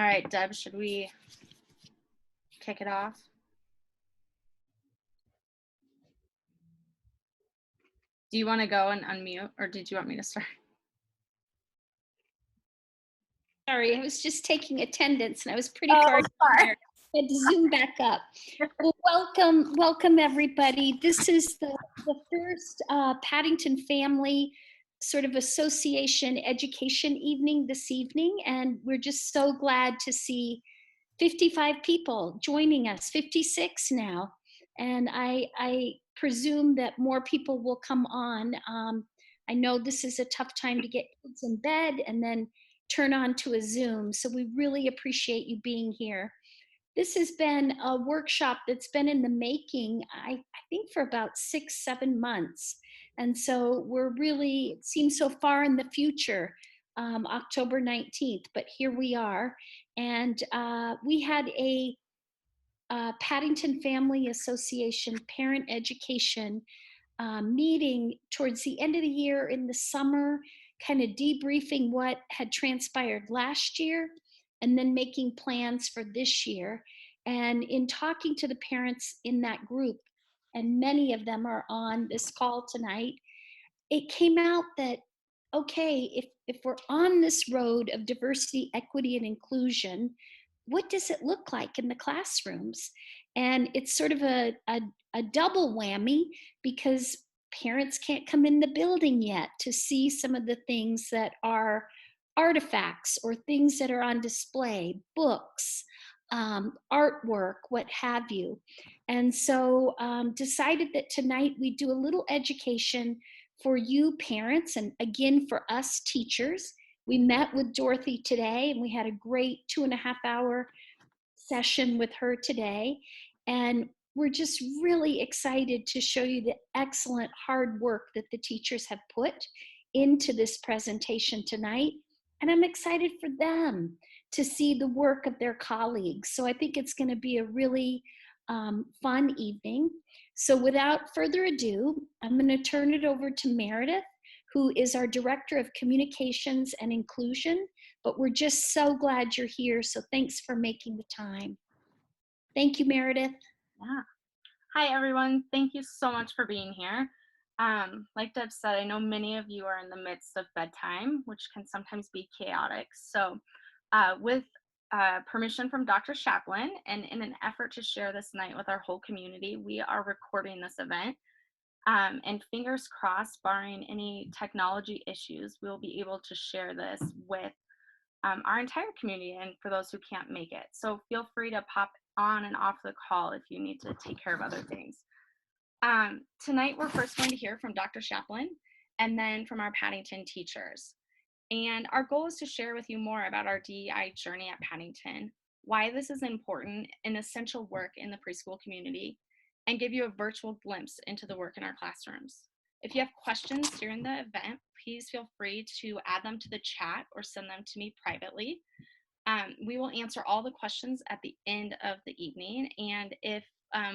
All right, Deb, should we kick it off? Do you want to go and unmute, or did you want me to start? Sorry, I was just taking attendance and I was pretty far down there. I had to zoom back up. Well, welcome everybody. This is the first Paddington Family sort of association education evening this evening, and we're just so glad to see 55 people joining us, 56 now, and I presume that more people will come on. I know this is a tough time to get kids in bed and then turn on to a Zoom, so we really appreciate you being here. This has been a workshop that's been in the making, I think, for about 6-7 months. And so we're really, it seems so far in the future, October 19th, but here we are. And we had a Paddington Family Association parent education meeting towards the end of the year in the summer, kind of debriefing what had transpired last year and then making plans for this year. And in talking to the parents in that group, and many of them are on this call tonight, it came out that, okay, if we're on this road of diversity, equity, and inclusion, what does it look like in the classrooms? And it's sort of a double whammy, because parents can't come in the building yet to see some of the things that are artifacts or things that are on display, books, artwork, what have you. And so decided that tonight we do a little education for you parents, and again for us teachers. We met with Dorothy today and we had a great 2.5-hour session with her today. And we're just really excited to show you the excellent hard work that the teachers have put into this presentation tonight. And I'm excited for them to see the work of their colleagues. So I think it's going to be a really fun evening. So without further ado, I'm going to turn it over to Meredith, who is our Director of Communications and Inclusion. But we're just so glad you're here. So thanks for making the time. Thank you, Meredith. Yeah. Hi, everyone. Thank you so much for being here. Like Deb said, I know many of you are in the midst of bedtime, which can sometimes be chaotic. So with permission from Dr. Shapland, and in an effort to share this night with our whole community, we are recording this event. And fingers crossed, barring any technology issues, we'll be able to share this with our entire community and for those who can't make it. So feel free to pop on and off the call if you need to take care of other things. Tonight, we're first going to hear from Dr. Shapland and then from our Paddington teachers. And our goal is to share with you more about our DEI journey at Paddington, why this is important and essential work in the preschool community, and give you a virtual glimpse into the work in our classrooms. If you have questions during the event, please feel free to add them to the chat or send them to me privately. We will answer all the questions at the end of the evening, and if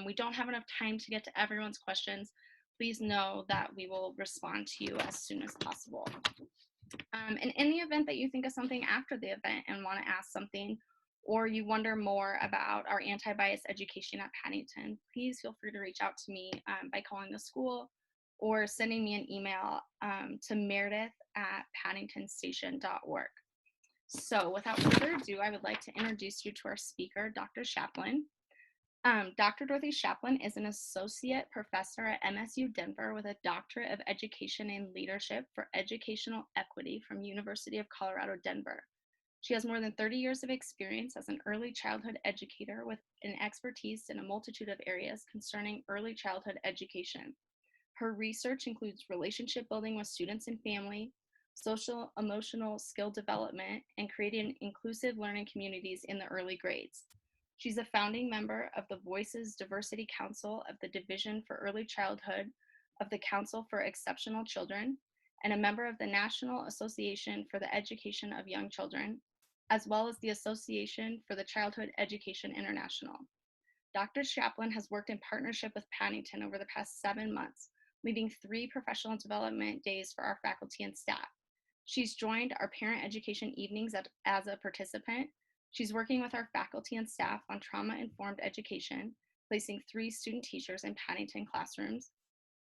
we don't have enough time to get to everyone's questions, please know that we will respond to you as soon as possible. And in the event that you think of something after the event and want to ask something, or you wonder more about our anti-bias education at Paddington, please feel free to reach out to me by calling the school or sending me an email to meredith@paddingtonstation.org. So without further ado, I would like to introduce you to our speaker, Dr. Shapland. Dr. Dorothy Shapland is an associate professor at MSU Denver with a doctorate of education and leadership for educational equity from University of Colorado, Denver. She has more than 30 years of experience as an early childhood educator with an expertise in a multitude of areas concerning early childhood education. Her research includes relationship building with students and family, social emotional skill development, and creating inclusive learning communities in the early grades. She's a founding member of the Voices Diversity Council of the Division for Early Childhood of the Council for Exceptional Children, and a member of the National Association for the Education of Young Children, as well as the Association for the Childhood Education International. Dr. Shapland has worked in partnership with Paddington over the past 7 months, leading 3 professional development days for our faculty and staff. She's joined our parent education evenings as a participant. She's working with our faculty and staff on trauma-informed education, placing 3 student teachers in Paddington classrooms,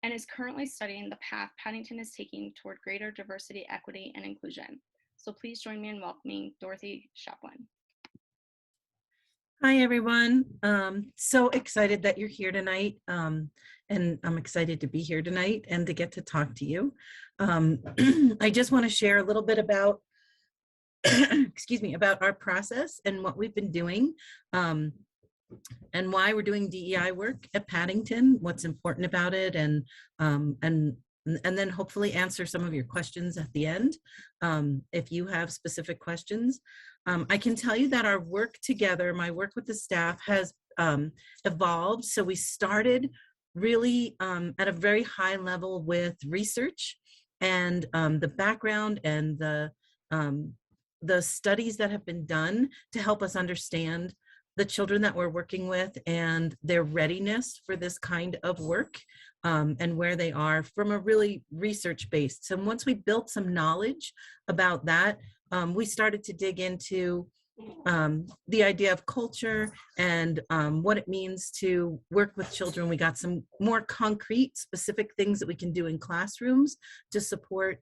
and is currently studying the path Paddington is taking toward greater diversity, equity, and inclusion. So please join me in welcoming Dorothy Shapland. Hi, everyone. So excited that you're here tonight. And I'm excited to be here tonight and to get to talk to you. I just want to share a little bit about, excuse me, about our process and what we've been doing, and why we're doing DEI work at Paddington, what's important about it, and then hopefully answer some of your questions at the end, if you have specific questions. I can tell you that our work together, my work with the staff, has evolved. So we started really at a very high level with research and the background and the studies that have been done to help us understand the children that we're working with and their readiness for this kind of work, and where they are from a really research-based. So once we built some knowledge about that, we started to dig into the idea of culture and what it means to work with children. We got some more concrete, specific things that we can do in classrooms to support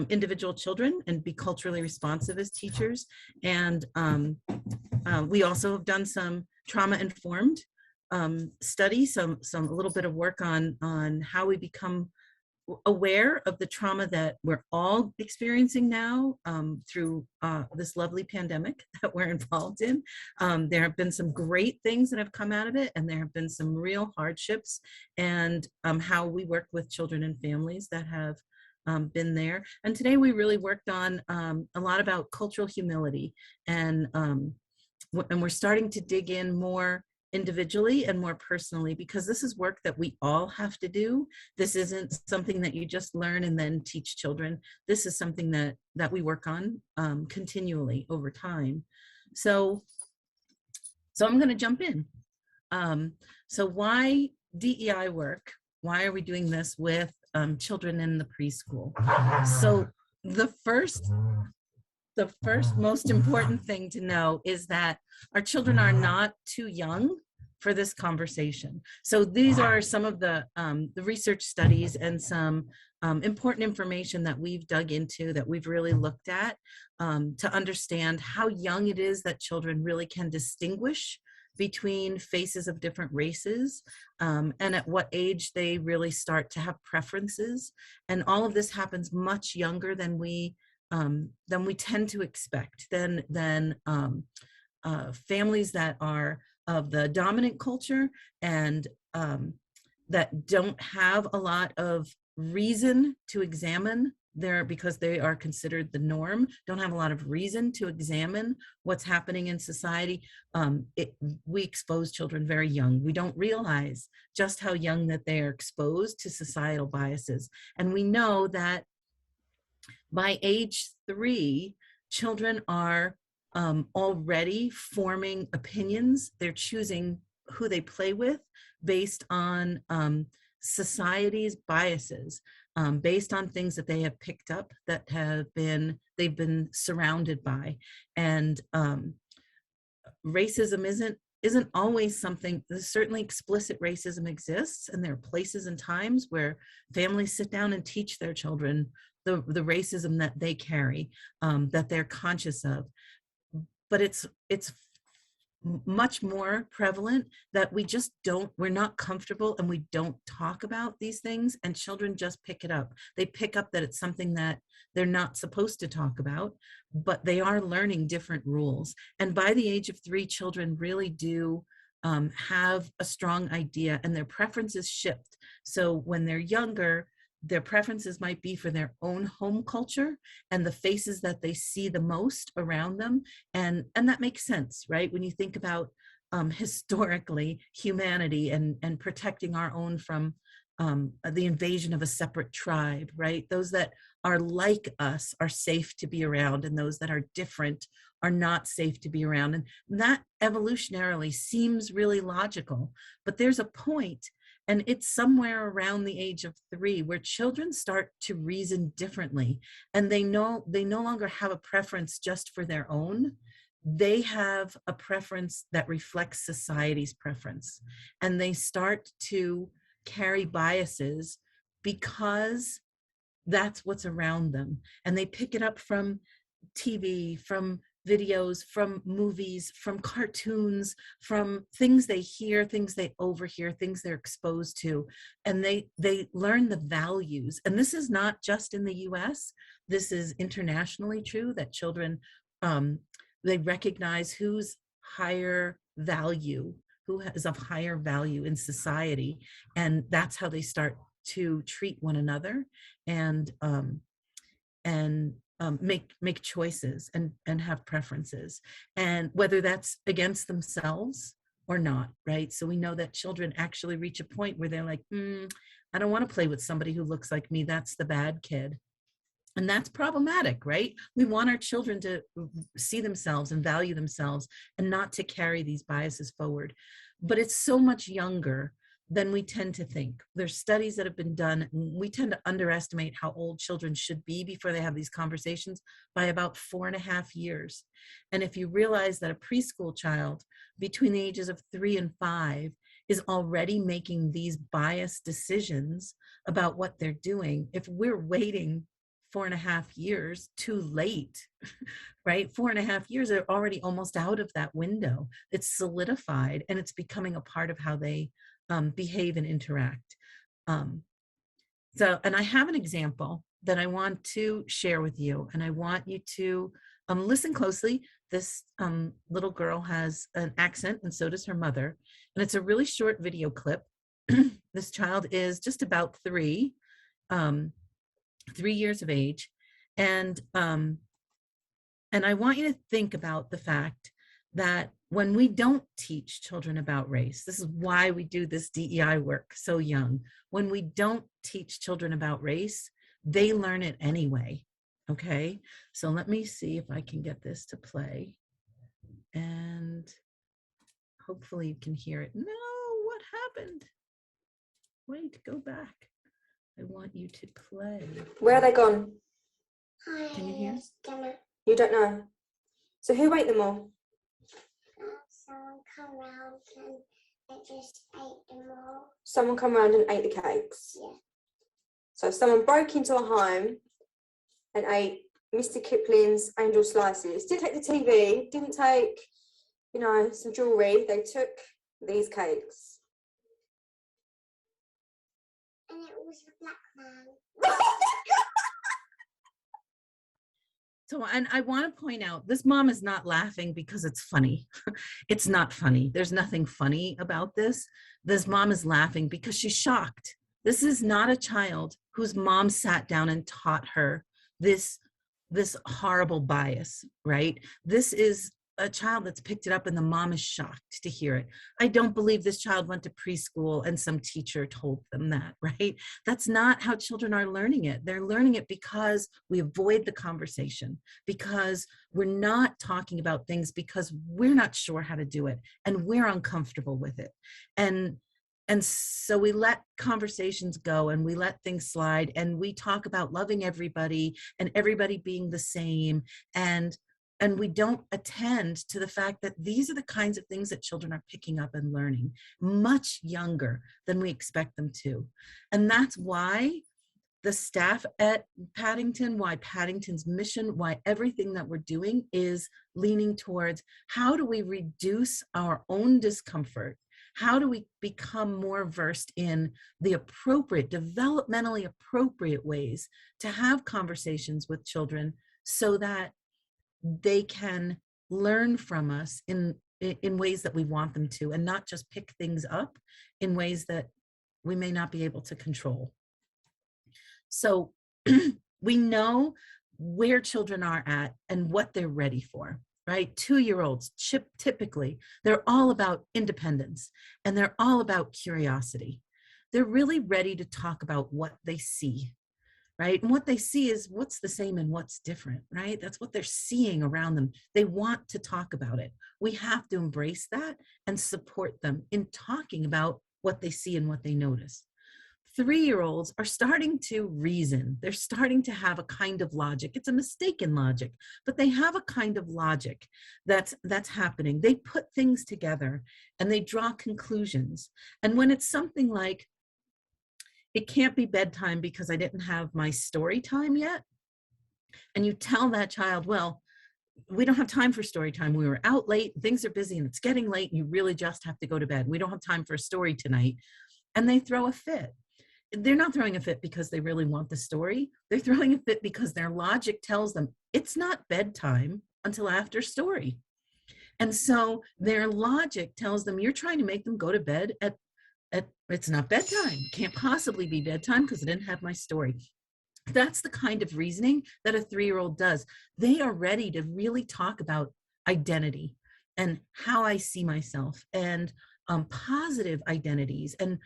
individual children and be culturally responsive as teachers. And we also have done some trauma-informed study, a little bit of work on how we become aware of the trauma that we're all experiencing now through this lovely pandemic that we're involved in. There have been some great things that have come out of it, and there have been some real hardships, and how we work with children and families that have been there. And today we really worked on a lot about cultural humility, and we're starting to dig in more individually and more personally, because this is work that we all have to do. This isn't something that you just learn and then teach children. This is something that we work on continually over time. So I'm going to jump in. So why DEI work? Why are we doing this with children in the preschool? So the first most important thing to know is that our children are not too young for this conversation. So these are some of the research studies and some important information that we've dug into, that we've really looked at to understand how young it is that children really can distinguish between faces of different races, and at what age they really start to have preferences. And all of this happens much younger than we tend to expect, than families that are of the dominant culture and that don't have a lot of reason to examine because they are considered the norm, don't have a lot of reason to examine what's happening in society. We expose children very young. We don't realize just how young that they are exposed to societal biases. And we know that by age 3, children are already forming opinions. They're choosing who they play with based on society's biases, based on things that they have picked up that they've been surrounded by. And racism isn't always something. Certainly explicit racism exists, and there are places and times where families sit down and teach their children the racism that they carry, that they're conscious of. But it's much more prevalent that we're not comfortable and we don't talk about these things, and children just pick it up. They pick up that it's something that they're not supposed to talk about, but they are learning different rules. And by the age of 3, children really do have a strong idea, and their preferences shift. So when they're younger, their preferences might be for their own home culture and the faces that they see the most around them. And that makes sense, right? When you think about historically humanity and protecting our own from the invasion of a separate tribe, right? Those that are like us are safe to be around, and those that are different are not safe to be around. And that evolutionarily seems really logical, but there's a point, and it's somewhere around the age of 3, where children start to reason differently, and they no longer have a preference just for their own. they have a preference that reflects society's preference, and they start to carry biases because that's what's around them, and they pick it up from TV, from videos, from movies, from cartoons, from things they hear, things they overhear, things they're exposed to, and they learn the values. And this is not just in the US, this is internationally true, that children, they recognize who's higher value, who is of higher value in society, and that's how they start to treat one another, and make choices, and have preferences, and whether that's against themselves or not, right? So we know that children actually reach a point where they're like, I don't want to play with somebody who looks like me. That's the bad kid. And that's problematic, right? We want our children to see themselves and value themselves, and not to carry these biases forward. But it's so much younger than we tend to think. There's studies that have been done. We tend to underestimate how old children should be before they have these conversations, by about 4.5 years. And if you realize that a preschool child between the ages of 3 and 5 is already making these biased decisions about what they're doing, if we're waiting 4.5 years too late, right? 4.5 years are already almost out of that window. It's solidified, and it's becoming a part of how they behave and interact. And I have an example that I want to share with you, and I want you to listen closely. This little girl has an accent, and so does her mother. And it's a really short video clip. This child is just about 3 years of age. And I want you to think about the fact that when we don't teach children about race, this is why we do this DEI work so young. When we don't teach children about race, they learn it anyway. Okay, so let me see if I can get this to play, and hopefully you can hear it. No, what happened? Wait, go back. I want you to play. Where are they gone? Can you hear? You don't know. So who ate them all? Someone come round and they just ate them all. Someone come round and ate the cakes? Yeah. So someone broke into a home and ate Mr. Kipling's Angel Slices. Didn't take the TV, didn't take, some jewellery. They took these cakes. And it was a black man. So, and I want to point out, this mom is not laughing because it's funny. It's not funny. There's nothing funny about this. This mom is laughing because she's shocked. This is not a child whose mom sat down and taught her this horrible bias, right? This is a child that's picked it up, and the mom is shocked to hear it. I don't believe this child went to preschool and some teacher told them that, right? That's not how children are learning it. They're learning it because we avoid the conversation, because we're not talking about things, because we're not sure how to do it, and we're uncomfortable with it. And so we let conversations go, and we let things slide, and we talk about loving everybody and everybody being the same, and we don't attend to the fact that these are the kinds of things that children are picking up and learning much younger than we expect them to. And that's why the staff at Paddington, why Paddington's mission, why everything that we're doing is leaning towards, how do we reduce our own discomfort? How do we become more versed in the appropriate, developmentally appropriate ways to have conversations with children, so that they can learn from us in ways that we want them to, and not just pick things up in ways that we may not be able to control. So we know where children are at and what they're ready for, right? 2-year-olds, typically, they're all about independence, and they're all about curiosity. They're really ready to talk about what they see, right? And what they see is what's the same and what's different, right? That's what they're seeing around them. They want to talk about it. We have to embrace that and support them in talking about what they see and what they notice. 3-year-olds are starting to reason. They're starting to have a kind of logic. It's a mistaken logic, but they have a kind of logic that's happening. They put things together and they draw conclusions. And when it's something like, it can't be bedtime because I didn't have my story time yet, and you tell that child, well, we don't have time for story time. We were out late, things are busy, and it's getting late, and you really just have to go to bed. We don't have time for a story tonight. And they throw a fit. They're not throwing a fit because they really want the story. They're throwing a fit because their logic tells them it's not bedtime until after story. And so their logic tells them you're trying to make them go to bed at it's not bedtime. Can't possibly be bedtime because I didn't have my story. That's the kind of reasoning that a 3-year-old does. They are ready to really talk about identity and how I see myself and positive identities and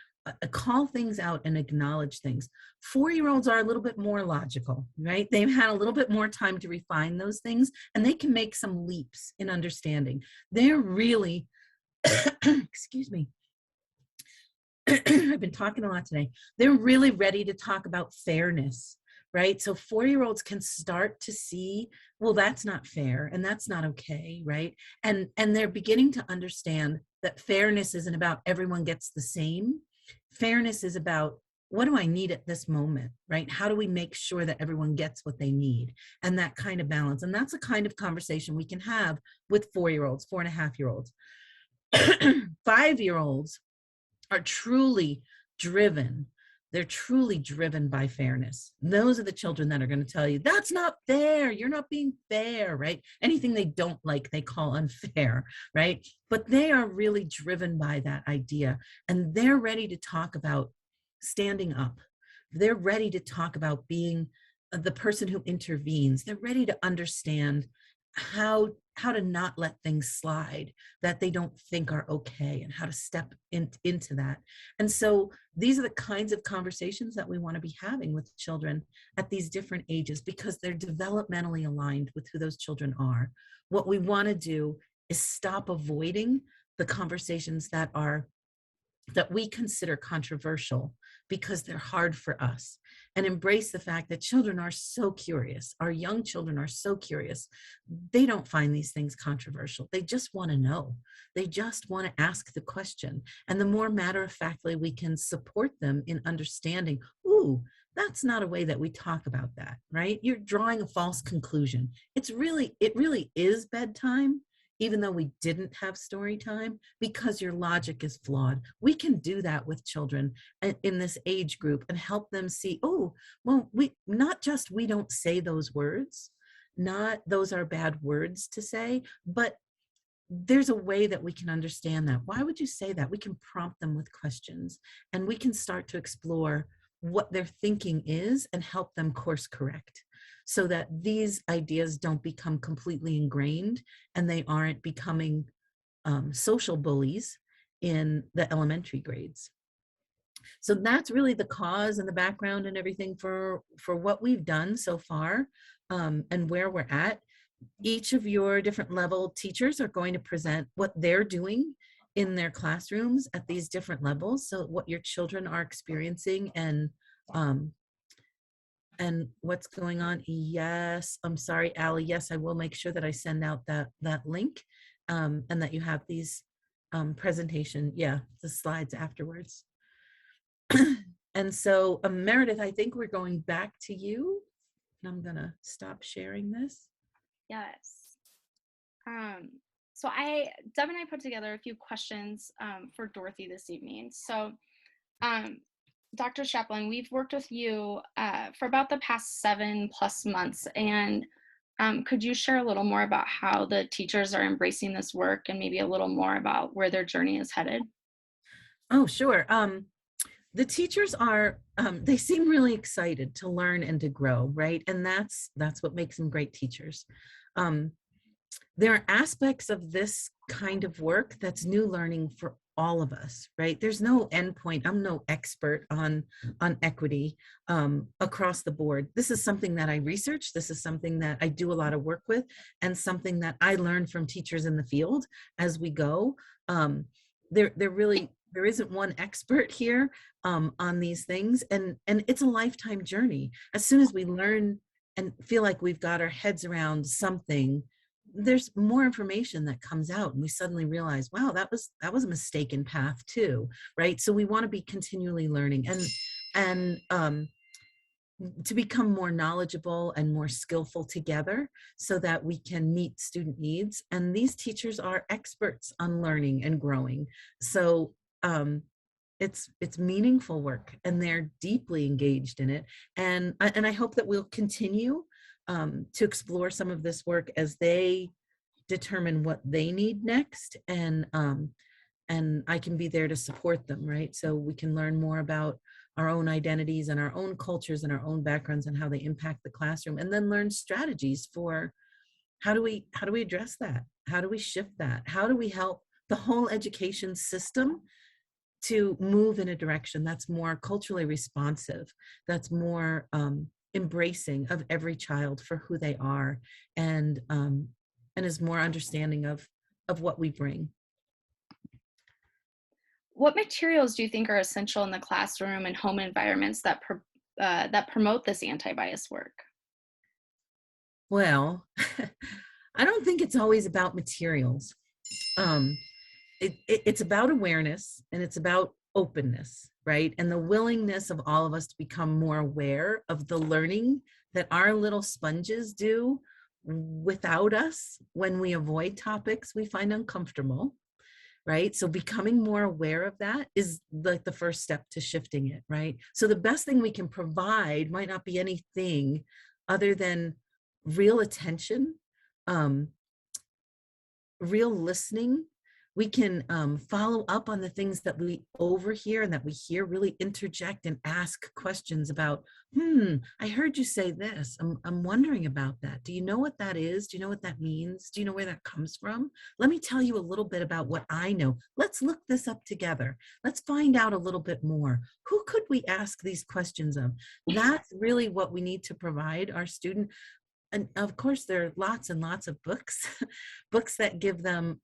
call things out and acknowledge things. 4-year-olds are a little bit more logical, right? They've had a little bit more time to refine those things, and they can make some leaps in understanding. They're really, excuse me, I've been talking a lot today. They're really ready to talk about fairness, right? So 4-year-olds can start to see, well, that's not fair and that's not okay, right? And they're beginning to understand that fairness isn't about everyone gets the same. Fairness is about, what do I need at this moment, right? How do we make sure that everyone gets what they need? And that kind of balance. And that's a kind of conversation we can have with 4-year-olds, 4.5-year-olds. 5-year-olds are truly driven. They're truly driven by fairness. Those are the children that are going to tell you, that's not fair. You're not being fair, right? Anything they don't like, they call unfair, right? But they are really driven by that idea. And they're ready to talk about standing up. They're ready to talk about being the person who intervenes. They're ready to understand how to not let things slide that they don't think are okay, and how to step into that. And so these are the kinds of conversations that we want to be having with children at these different ages, because they're developmentally aligned with who those children are. What we want to do is stop avoiding the conversations that we consider controversial because they're hard for us, and embrace the fact that children are so curious. Our young children are so curious. They don't find these things controversial. They just want to know. They just want to ask the question. And the more matter-of-factly we can support them in understanding, ooh, that's not a way that we talk about that, right? You're drawing a false conclusion. It really is bedtime, even though we didn't have story time, because your logic is flawed. We can do that with children in this age group and help them see, oh, well, we don't say those words, not those are bad words to say, but there's a way that we can understand that. Why would you say that? We can prompt them with questions, and we can start to explore what their thinking is and help them course correct, so that these ideas don't become completely ingrained and they aren't becoming social bullies in the elementary grades. So that's really the cause and the background and everything for what we've done so far, and where we're at. Each of your different level teachers are going to present what they're doing in their classrooms at these different levels, so what your children are experiencing and what's going on. Yes, I'm sorry, Allie. Yes, I will make sure that I send out that link, and that you have these presentation, the slides afterwards. And so Meredith, I think we're going back to you. I'm gonna stop sharing this. Yes. So Deb and I put together a few questions for Dorothy this evening. So Dr. Shapland, we've worked with you for about the past 7+ months, and could you share a little more about how the teachers are embracing this work, and maybe a little more about where their journey is headed? Oh, sure. The teachers are, they seem really excited to learn and to grow, right? And that's what makes them great teachers. There are aspects of this kind of work that's new learning for all of us, right? There's no endpoint. I'm no expert on equity across the board. This is something that I research. This is something that I do a lot of work with, and something that I learn from teachers in the field as we go. They're really there isn't one expert here on these things, and it's a lifetime journey. As soon as we learn and feel like we've got our heads around something, there's more information that comes out, and we suddenly realize, wow, that was a mistaken path too, right? So we want to be continually learning and to become more knowledgeable and more skillful together so that we can meet student needs. And these teachers are experts on learning and growing. So it's meaningful work, and they're deeply engaged in it. And I hope that we'll continue to explore some of this work as they determine what they need next. And I can be there to support them, right? So we can learn more about our own identities and our own cultures and our own backgrounds and how they impact the classroom, and then learn strategies for how do we address that? How do we shift that? How do we help the whole education system to move in a direction that's more culturally responsive, that's more embracing of every child for who they are, and is more understanding of what we bring. What materials do you think are essential in the classroom and home environments that promote this anti-bias work? Well, I don't think it's always about materials. It's about awareness, and it's about openness, right? And the willingness of all of us to become more aware of the learning that our little sponges do without us when we avoid topics we find uncomfortable, right? So becoming more aware of that is like the first step to shifting it, right? So the best thing we can provide might not be anything other than real attention, real listening. We can follow up on the things that we overhear and that we hear, really interject and ask questions about, I heard you say this. I'm wondering about that. Do you know what that is? Do you know what that means? Do you know where that comes from? Let me tell you a little bit about what I know. Let's look this up together. Let's find out a little bit more. Who could we ask these questions of? That's really what we need to provide our student. And of course, there are lots and lots of books, books that give them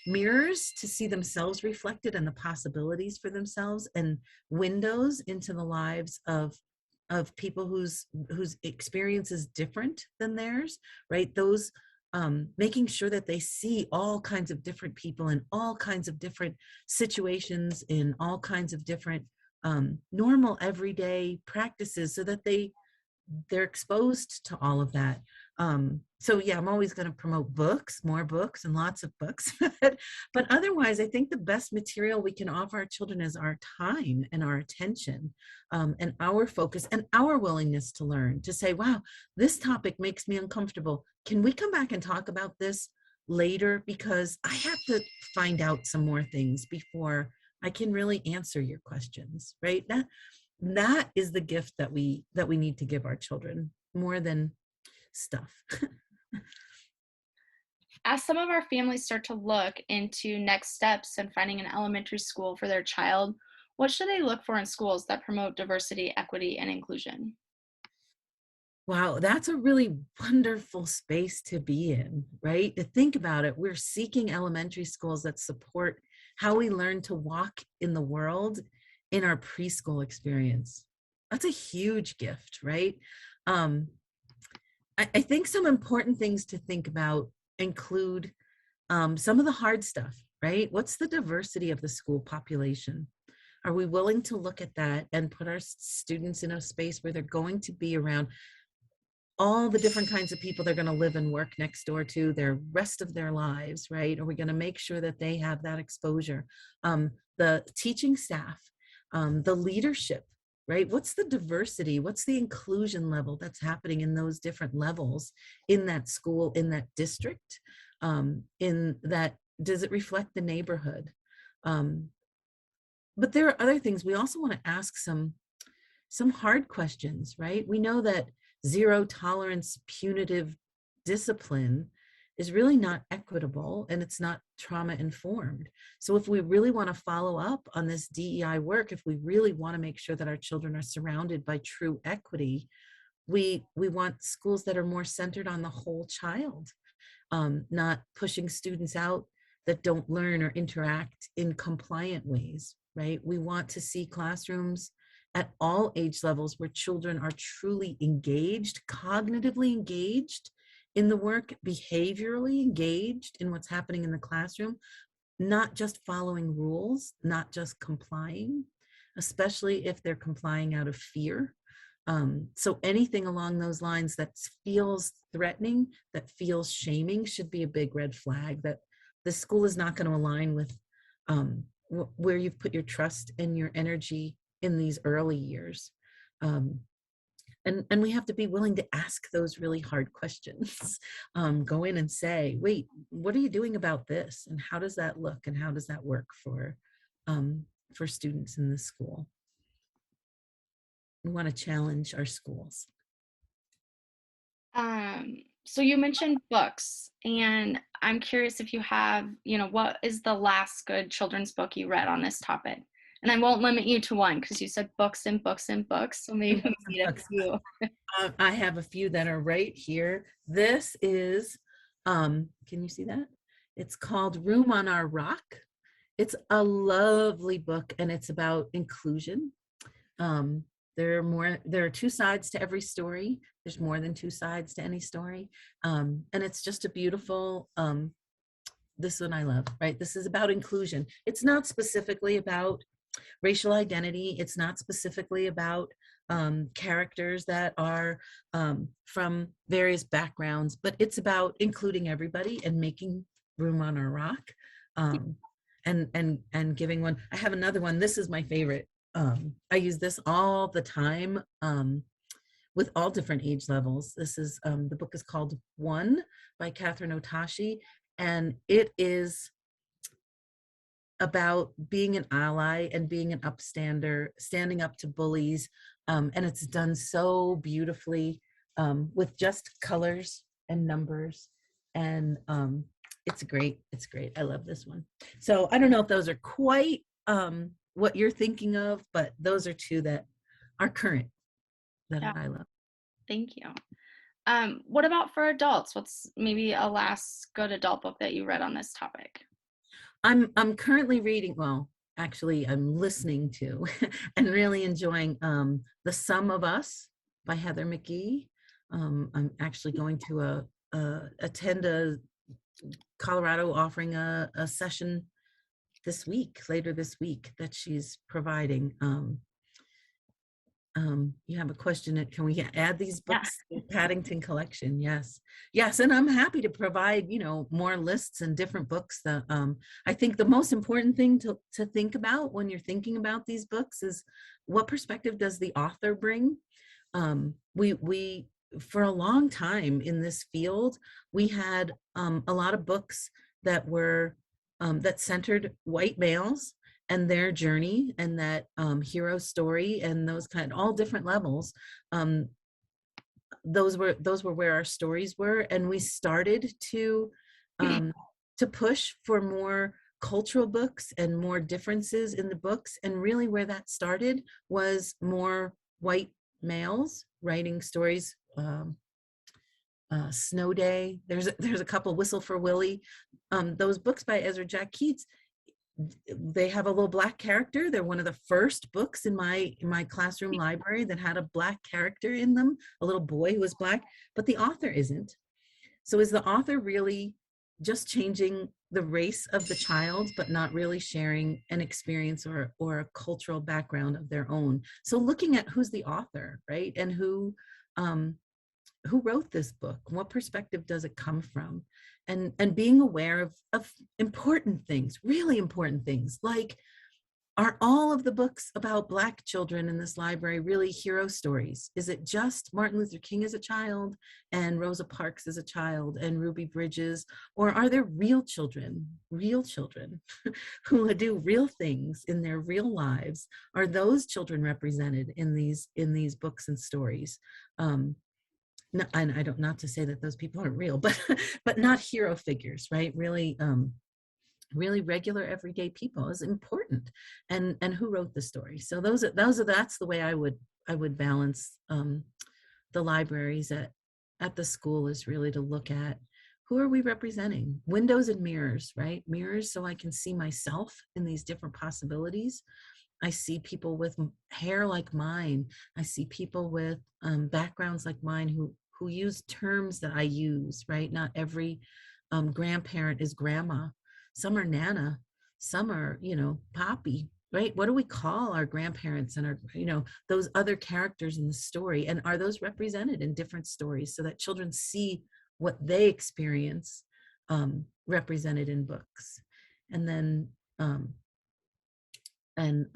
mirrors to see themselves reflected and the possibilities for themselves, and windows into the lives of people whose experience is different than theirs, right? Those making sure that they see all kinds of different people in all kinds of different situations, in all kinds of different normal everyday practices, so that they're exposed to all of that. So yeah, I'm always going to promote books, more books, and lots of books. But otherwise, I think the best material we can offer our children is our time and our attention, and our focus and our willingness to learn, to say, wow, this topic makes me uncomfortable. Can we come back and talk about this later? Because I have to find out some more things before I can really answer your questions, right? That is the gift that we need to give our children, more than stuff. As some of our families start to look into next steps and finding an elementary school for their child, what should they look for in schools that promote diversity, equity, and inclusion? Wow, that's a really wonderful space to be in, right? To think about it, we're seeking elementary schools that support how we learn to walk in the world in our preschool experience. That's a huge gift, right? I think some important things to think about include some of the hard stuff, right? What's the diversity of the school population? Are we willing to look at that and put our students in a space where they're going to be around all the different kinds of people they're going to live and work next door to their rest of their lives, right? Are we going to make sure that they have that exposure? The teaching staff, the leadership, right? What's the diversity? What's the inclusion level that's happening in those different levels in that school, in that district? In that, does it reflect the neighborhood? But there are other things. We also want to ask some hard questions, right? We know that zero tolerance punitive discipline is really not equitable, and it's not trauma informed. So if we really want to follow up on this DEI work, if we really want to make sure that our children are surrounded by true equity, we want schools that are more centered on the whole child, not pushing students out that don't learn or interact in compliant ways, right? We want to see classrooms at all age levels where children are truly engaged, cognitively engaged in the work, behaviorally engaged in what's happening in the classroom, not just following rules, not just complying, especially if they're complying out of fear. So anything along those lines that feels threatening, that feels shaming, should be a big red flag that the school is not going to align with where you've put your trust and your energy in these early years. And we have to be willing to ask those really hard questions. Go in and say, wait, what are you doing about this? And how does that look? And how does that work for students in the school? We want to challenge our schools. So you mentioned books, and I'm curious if you have, what is the last good children's book you read on this topic? And I won't limit you to one because you said books and books and books. So maybe we need a few. I have a few that are right here. This is, can you see that? It's called Room on Our Rock. It's a lovely book, and it's about inclusion. There are two sides to every story. There's more than two sides to any story. And it's just a beautiful, this one I love, right? This is about inclusion. It's not specifically about racial identity. It's not specifically about characters that are from various backgrounds, but it's about including everybody and making room on our rock, and giving one. I have another one. This is my favorite. I use this all the time with all different age levels. This is the book is called One by Catherine Otashi, and it is about being an ally and being an upstander, standing up to bullies, and it's done so beautifully with just colors and numbers, and it's great. It's great. I love this one. So I don't know if those are quite what you're thinking of, but those are two that are current that I love. Thank you. What about for adults? What's maybe a last good adult book that you read on this topic? I'm currently reading, well, actually I'm listening to and really enjoying The Sum of Us by Heather McGee. I'm actually going to attend a Colorado offering a session later this week that she's providing. You have a question, can we add these books to the Paddington collection? Yes, and I'm happy to provide, more lists and different books. That I think the most important thing to think about when you're thinking about these books is what perspective does the author bring? We for a long time in this field, we had a lot of books that were that centered white males and their journey and that hero story and those all different levels. Those were where our stories were, and we started to push for more cultural books and more differences in the books. And really where that started was more white males writing stories. Snow Day, there's a couple, Whistle for Willie. Those books by Ezra Jack Keats, they have a little black character. They're one of the first books in my classroom library that had a black character in them, a little boy who was black, but the author isn't. So is the author really just changing the race of the child, but not really sharing an experience or a cultural background of their own? So looking at who's the author, right? And who wrote this book? What perspective does it come from? And being aware of important things, really important things, like, are all of the books about Black children in this library really hero stories? Is it just Martin Luther King as a child and Rosa Parks as a child and Ruby Bridges? Or are there real children who do real things in their real lives? Are those children represented in these books and stories? No, and I don't, not to say that those people aren't real, but not hero figures, right? Really, really regular everyday people is important, and who wrote the story. So that's the way I would balance the libraries at the school, is really to look at who are we representing? Windows and mirrors, right? Mirrors so I can see myself in these different possibilities. I see people with hair like mine. I see people with backgrounds like mine who use terms that I use, right? Not every grandparent is grandma. Some are Nana. Some are, Poppy, right? What do we call our grandparents and our, those other characters in the story? And are those represented in different stories so that children see what they experience represented in books? And then, and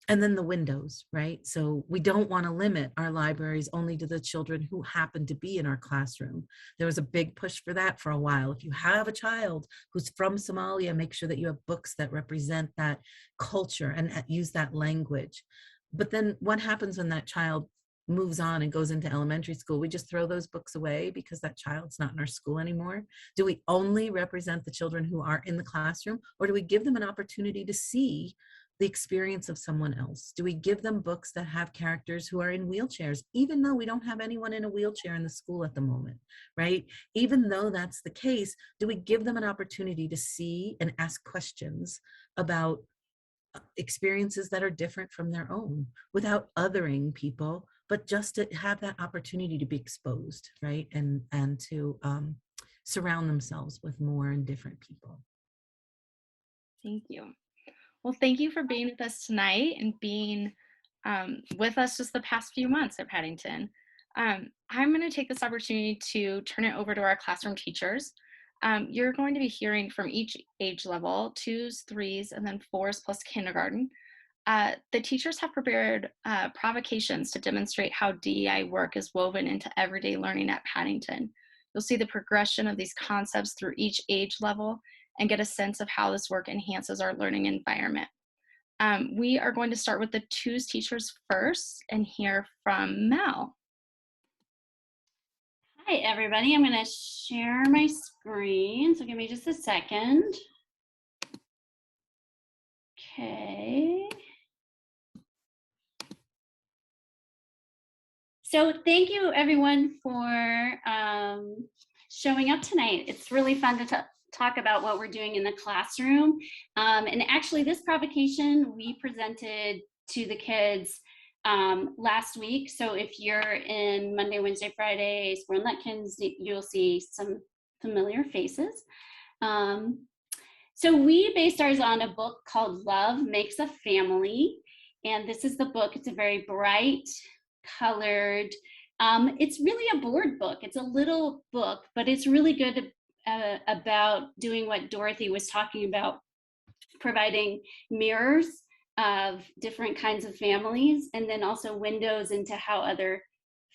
and then the windows, right? So we don't want to limit our libraries only to the children who happen to be in our classroom. There was a big push for that for a while. If you have a child who's from Somalia, make sure that you have books that represent that culture and use that language. But then what happens when that child moves on and goes into elementary school? We just throw those books away because that child's not in our school anymore? Do we only represent the children who are in the classroom, or do we give them an opportunity to see the experience of someone else? Do we give them books that have characters who are in wheelchairs, even though we don't have anyone in a wheelchair in the school at the moment, right? Even though that's the case, do we give them an opportunity to see and ask questions about experiences that are different from their own without othering people, but just to have that opportunity to be exposed, right? And to surround themselves with more and different people. Thank you. Well, thank you for being with us tonight and being with us just the past few months at Paddington. I'm going to take this opportunity to turn it over to our classroom teachers. You're going to be hearing from each age level, 2s, 3s, and then 4s plus kindergarten. The teachers have prepared provocations to demonstrate how DEI work is woven into everyday learning at Paddington. You'll see the progression of these concepts through each age level and get a sense of how this work enhances our learning environment. We are going to start with the 2s teachers first and hear from Mel. Hi, everybody. I'm going to share my screen, so give me just a second. Okay. So thank you, everyone, for showing up tonight. It's really fun to talk about what we're doing in the classroom. And actually, this provocation we presented to the kids last week. So if you're in Monday, Wednesday, Friday, Spring Letkins, you'll see some familiar faces. So we based ours on a book called Love Makes a Family. And this is the book. It's a very bright, colored, it's really a board book. It's a little book, but it's really good about doing what Dorothy was talking about, providing mirrors of different kinds of families, and then also windows into how other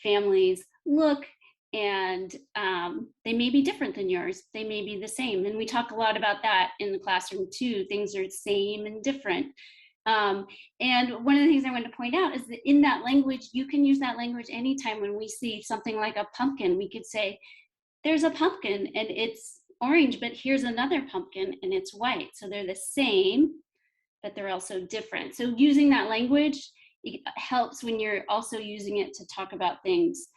families look. And they may be different than yours. They may be the same. And we talk a lot about that in the classroom too. Things are same and different. And one of the things I wanted to point out is that in that language, you can use that language anytime when we see something like a pumpkin. We could say, there's a pumpkin and it's orange, but here's another pumpkin and it's white. So they're the same, but they're also different. So using that language helps when you're also using it to talk about things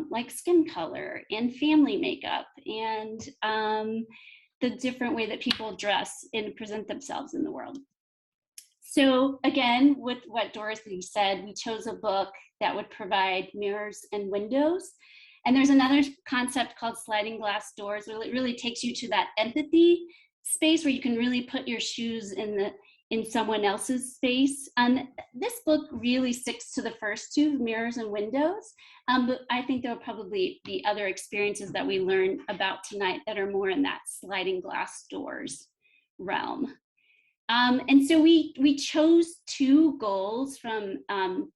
like skin color and family makeup and the different way that people dress and present themselves in the world. So again, with what Dorothy said, we chose a book that would provide mirrors and windows. And there's another concept called sliding glass doors, where it really takes you to that empathy space where you can really put your shoes in someone else's space. This book really sticks to the first two, mirrors and windows, but I think there will probably be other experiences that we learn about tonight that are more in that sliding glass doors realm. And so we chose two goals from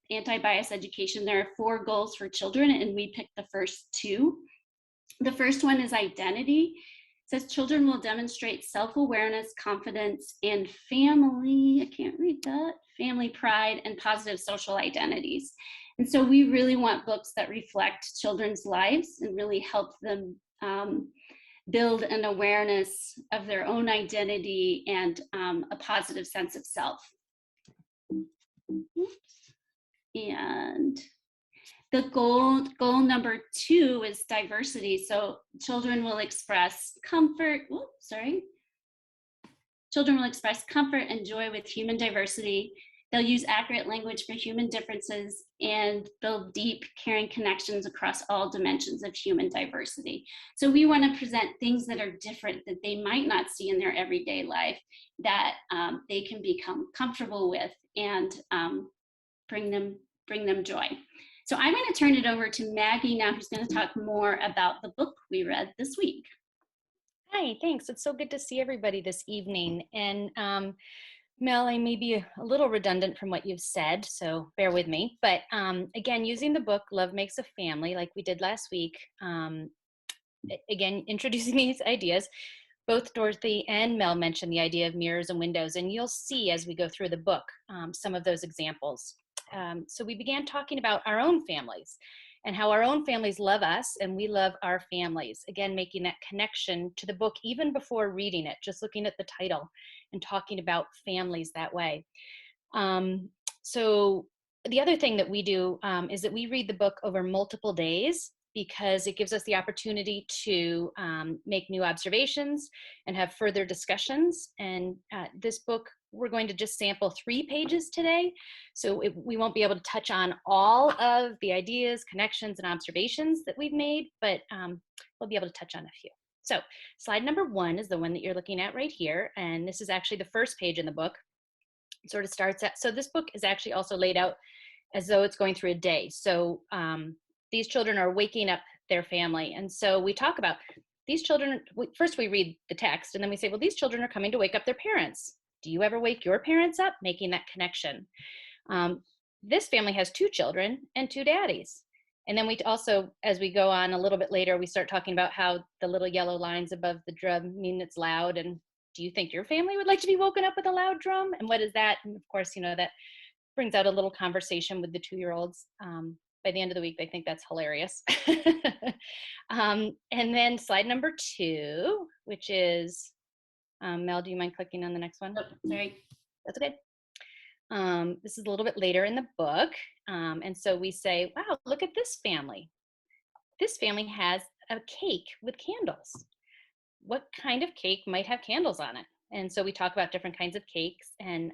anti-bias education. There are 4 goals for children, and we picked the first 2. The first one is identity. It says children will demonstrate self-awareness, confidence, and family, I can't read that, family pride, and positive social identities. And so we really want books that reflect children's lives and really help them build an awareness of their own identity and a positive sense of self. And The goal number 2 is diversity. So children will express comfort. Children will express comfort and joy with human diversity. They'll use accurate language for human differences and build deep, caring connections across all dimensions of human diversity. So we want to present things that are different that they might not see in their everyday life that they can become comfortable with and bring them joy. So I'm going to turn it over to Maggie now, who's going to talk more about the book we read this week. Hi, thanks. It's so good to see everybody this evening. And Mel, I may be a little redundant from what you've said, so bear with me. But again, using the book Love Makes a Family, like we did last week, again, introducing these ideas, both Dorothy and Mel mentioned the idea of mirrors and windows, and you'll see as we go through the book some of those examples. So we began talking about our own families and how our own families love us and we love our families. Again, making that connection to the book even before reading it, just looking at the title and talking about families that way. So the other thing that we do is that we read the book over multiple days because it gives us the opportunity to make new observations and have further discussions. And this book, we're going to just sample 3 pages today. So we won't be able to touch on all of the ideas, connections, and observations that we've made, but we'll be able to touch on a few. So slide number 1 is the one that you're looking at right here. And this is actually the first page in the book. It sort of starts at, so this book is actually also laid out as though it's going through a day. So these children are waking up their family. And so we talk about these children, first we read the text and then we say, well, these children are coming to wake up their parents. Do you ever wake your parents up? Making that connection. This family has 2 children and 2 daddies. And then we also, as we go on a little bit later, we start talking about how the little yellow lines above the drum mean it's loud. And do you think your family would like to be woken up with a loud drum? And what is that? And of course, you know, that brings out a little conversation with the 2-year-olds. By the end of the week, they think that's hilarious. And then slide number 2, which is, Mel, do you mind clicking on the next one? Oh, sorry. That's okay. This is a little bit later in the book. And so we say, wow, look at this family. This family has a cake with candles. What kind of cake might have candles on it? And so we talk about different kinds of cakes. And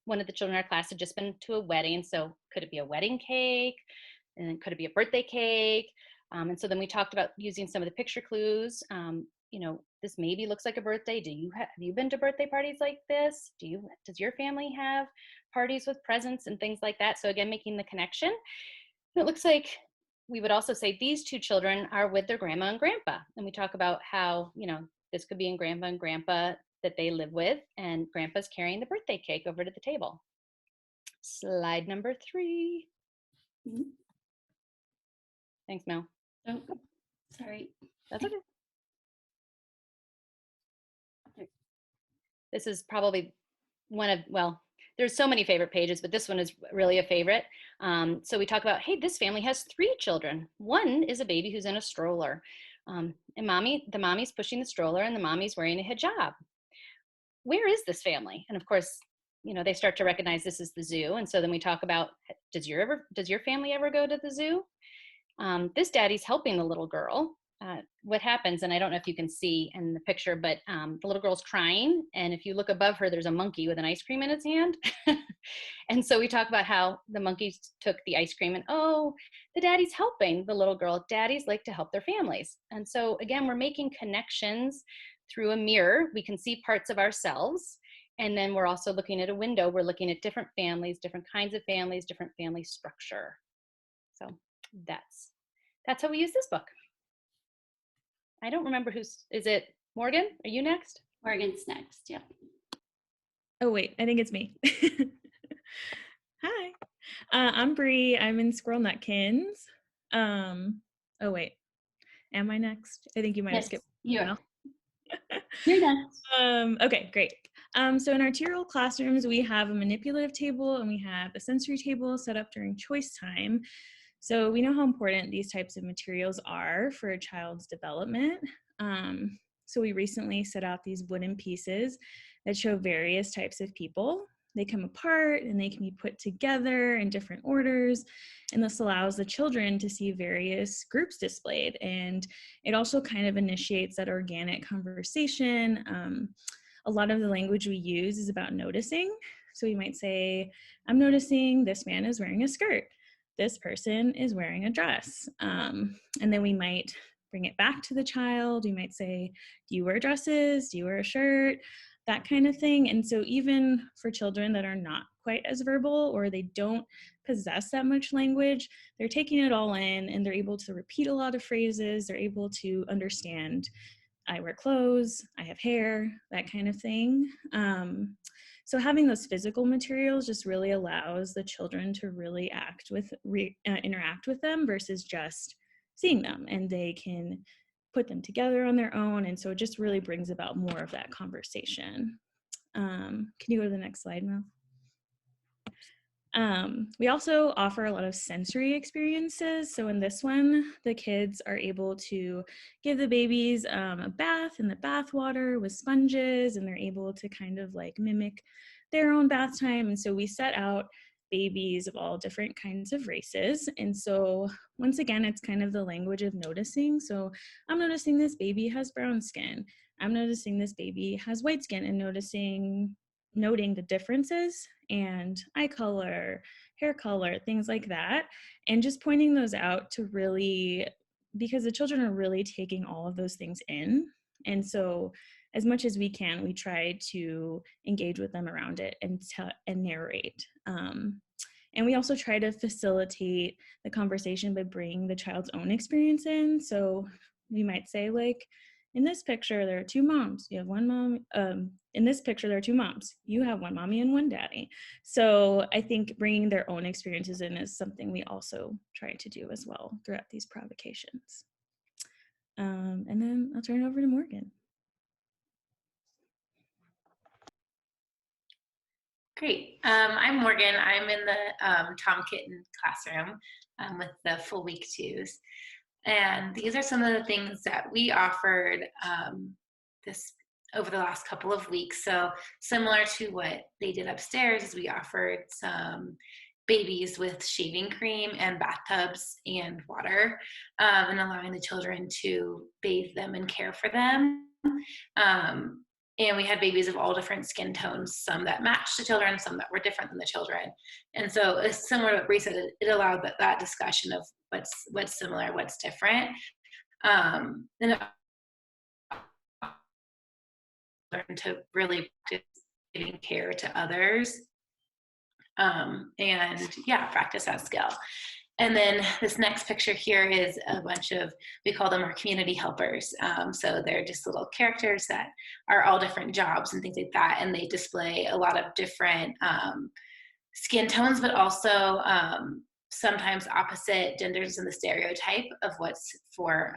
one of the children in our class had just been to a wedding. So could it be a wedding cake? And could it be a birthday cake? And so then we talked about using some of the picture clues. You know, this maybe looks like a birthday. Have you been to birthday parties like this? Does your family have parties with presents and things like that? So again, making the connection. And it looks like we would also say these 2 children are with their grandma and grandpa. And we talk about how, you know, this could be in grandma and grandpa that they live with, and grandpa's carrying the birthday cake over to the table. Slide number 3. Mm-hmm. Thanks, Mel. Oh, sorry. That's okay. This is probably one of, well, there's so many favorite pages, but this one is really a favorite. So we talk about, hey, this family has 3 children. One is a baby who's in a stroller. And the mommy's pushing the stroller and the mommy's wearing a hijab. Where is this family? And of course, you know, they start to recognize this is the zoo. And so then we talk about, does your family ever go to the zoo? This daddy's helping the little girl. What happens, and I don't know if you can see in the picture, but the little girl's crying. And if you look above her, there's a monkey with an ice cream in its hand. And so we talk about how the monkey took the ice cream and, oh, the daddy's helping the little girl. Daddies like to help their families. And so again, we're making connections through a mirror. We can see parts of ourselves. And then we're also looking at a window. We're looking at different families, different kinds of families, different family structure. So that's how we use this book. I don't remember is it Morgan? Are you next? Morgan's next, yeah. Oh, wait, I think it's me. Hi, I'm Bree. I'm in Squirrel Nutkins. Oh, wait, am I next? I think you might have skipped. You're next. Okay, great. So in our arterial classrooms, we have a manipulative table and we have a sensory table set up during choice time. So we know how important these types of materials are for a child's development. So we recently set out these wooden pieces that show various types of people. they come apart and they can be put together in different orders. And this allows the children to see various groups displayed. And it also kind of initiates that organic conversation. A lot of the language we use is about noticing. So we might say, I'm noticing this man is wearing a skirt. This person is wearing a dress. And then we might bring it back to the child. We might say, do you wear dresses? Do you wear a shirt? That kind of thing. And so even for children that are not quite as verbal or they don't possess that much language, they're taking it all in and they're able to repeat a lot of phrases. They're able to understand, I wear clothes, I have hair, that kind of thing. So having those physical materials just really allows the children to really interact with them versus just seeing them, and they can put them together on their own. And so it just really brings about more of that conversation. Can you go to the next slide, Mel? We also offer a lot of sensory experiences. So in this one, the kids are able to give the babies a bath in the bath water with sponges, and they're able to kind of like mimic their own bath time. And so we set out babies of all different kinds of races. And so once again, it's kind of the language of noticing. So I'm noticing this baby has brown skin. I'm noticing this baby has white skin, and noting the differences and eye color, hair color, things like that. And just pointing those out to really, because the children are really taking all of those things in. And so as much as we can, we try to engage with them around it and narrate. And we also try to facilitate the conversation by bringing the child's own experience in. So we might say, like, in this picture, there are two moms. You have one mom. In this picture, there are two moms. You have one mommy and one daddy. So I think bringing their own experiences in is something we also try to do as well throughout these provocations. And then I'll turn it over to Morgan. Great. I'm Morgan. I'm in the Tom Kitten classroom with the full week twos. And these are some of the things that we offered this over the last couple of weeks. So similar to what they did upstairs, is we offered some babies with shaving cream and bathtubs and water, and allowing the children to bathe them and care for them. And we had babies of all different skin tones, some that matched the children, some that were different than the children. And so it's similar to what Bree said, it allowed that discussion of what's similar, what's different. And learn to really giving care to others. And yeah, practice that skill. And then this next picture here is a bunch of, we call them our community helpers. So they're just little characters that are all different jobs and things like that. And they display a lot of different skin tones, but also sometimes opposite genders in the stereotype of what's for,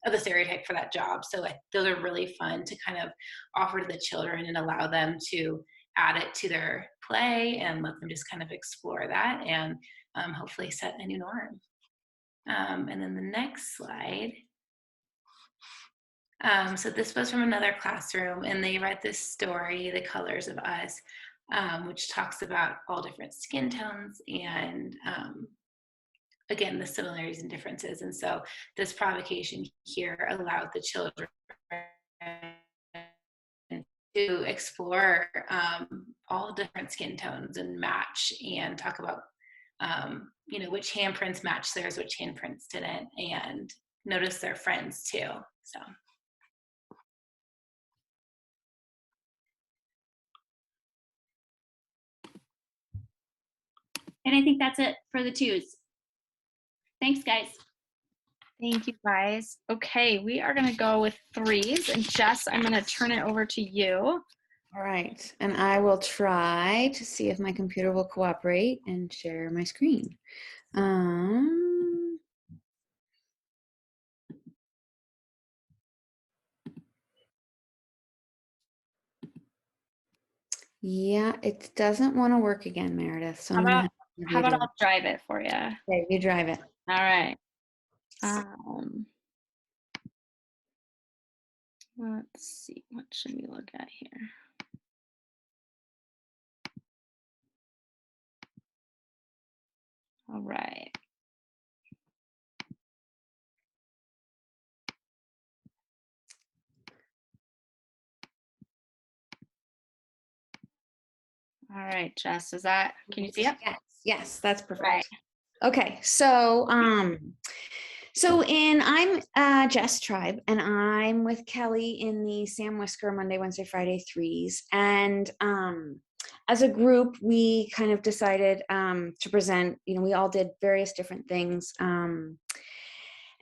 of the stereotype for that job. So those are really fun to kind of offer to the children and allow them to add it to their play and let them just kind of explore that and hopefully set a new norm. And then the next slide. So this was from another classroom, and they read this story, The Colors of Us, which talks about all different skin tones and again, the similarities and differences. And so this provocation here allowed the children to explore all different skin tones and match and talk about you know, which handprints matched theirs, which handprints didn't, and notice their friends too. So. And I think that's it for the twos. Thanks, guys. Thank you, guys. Okay, we are going to go with threes. And Jess, I'm going to turn it over to you. All right, and I will try to see if my computer will cooperate and share my screen. Yeah, it doesn't want to work again, Meredith. So How about I'll drive it for you? Okay, you drive it. All right. Let's see. What should we look at here? All right. All right, Jess, can you see it? Yes, yes, that's perfect. Right. Okay, so I'm Jess Tribe, and I'm with Kelly in the Sam Whisker Monday, Wednesday, Friday threes. And as a group, we kind of decided to present, we all did various different things.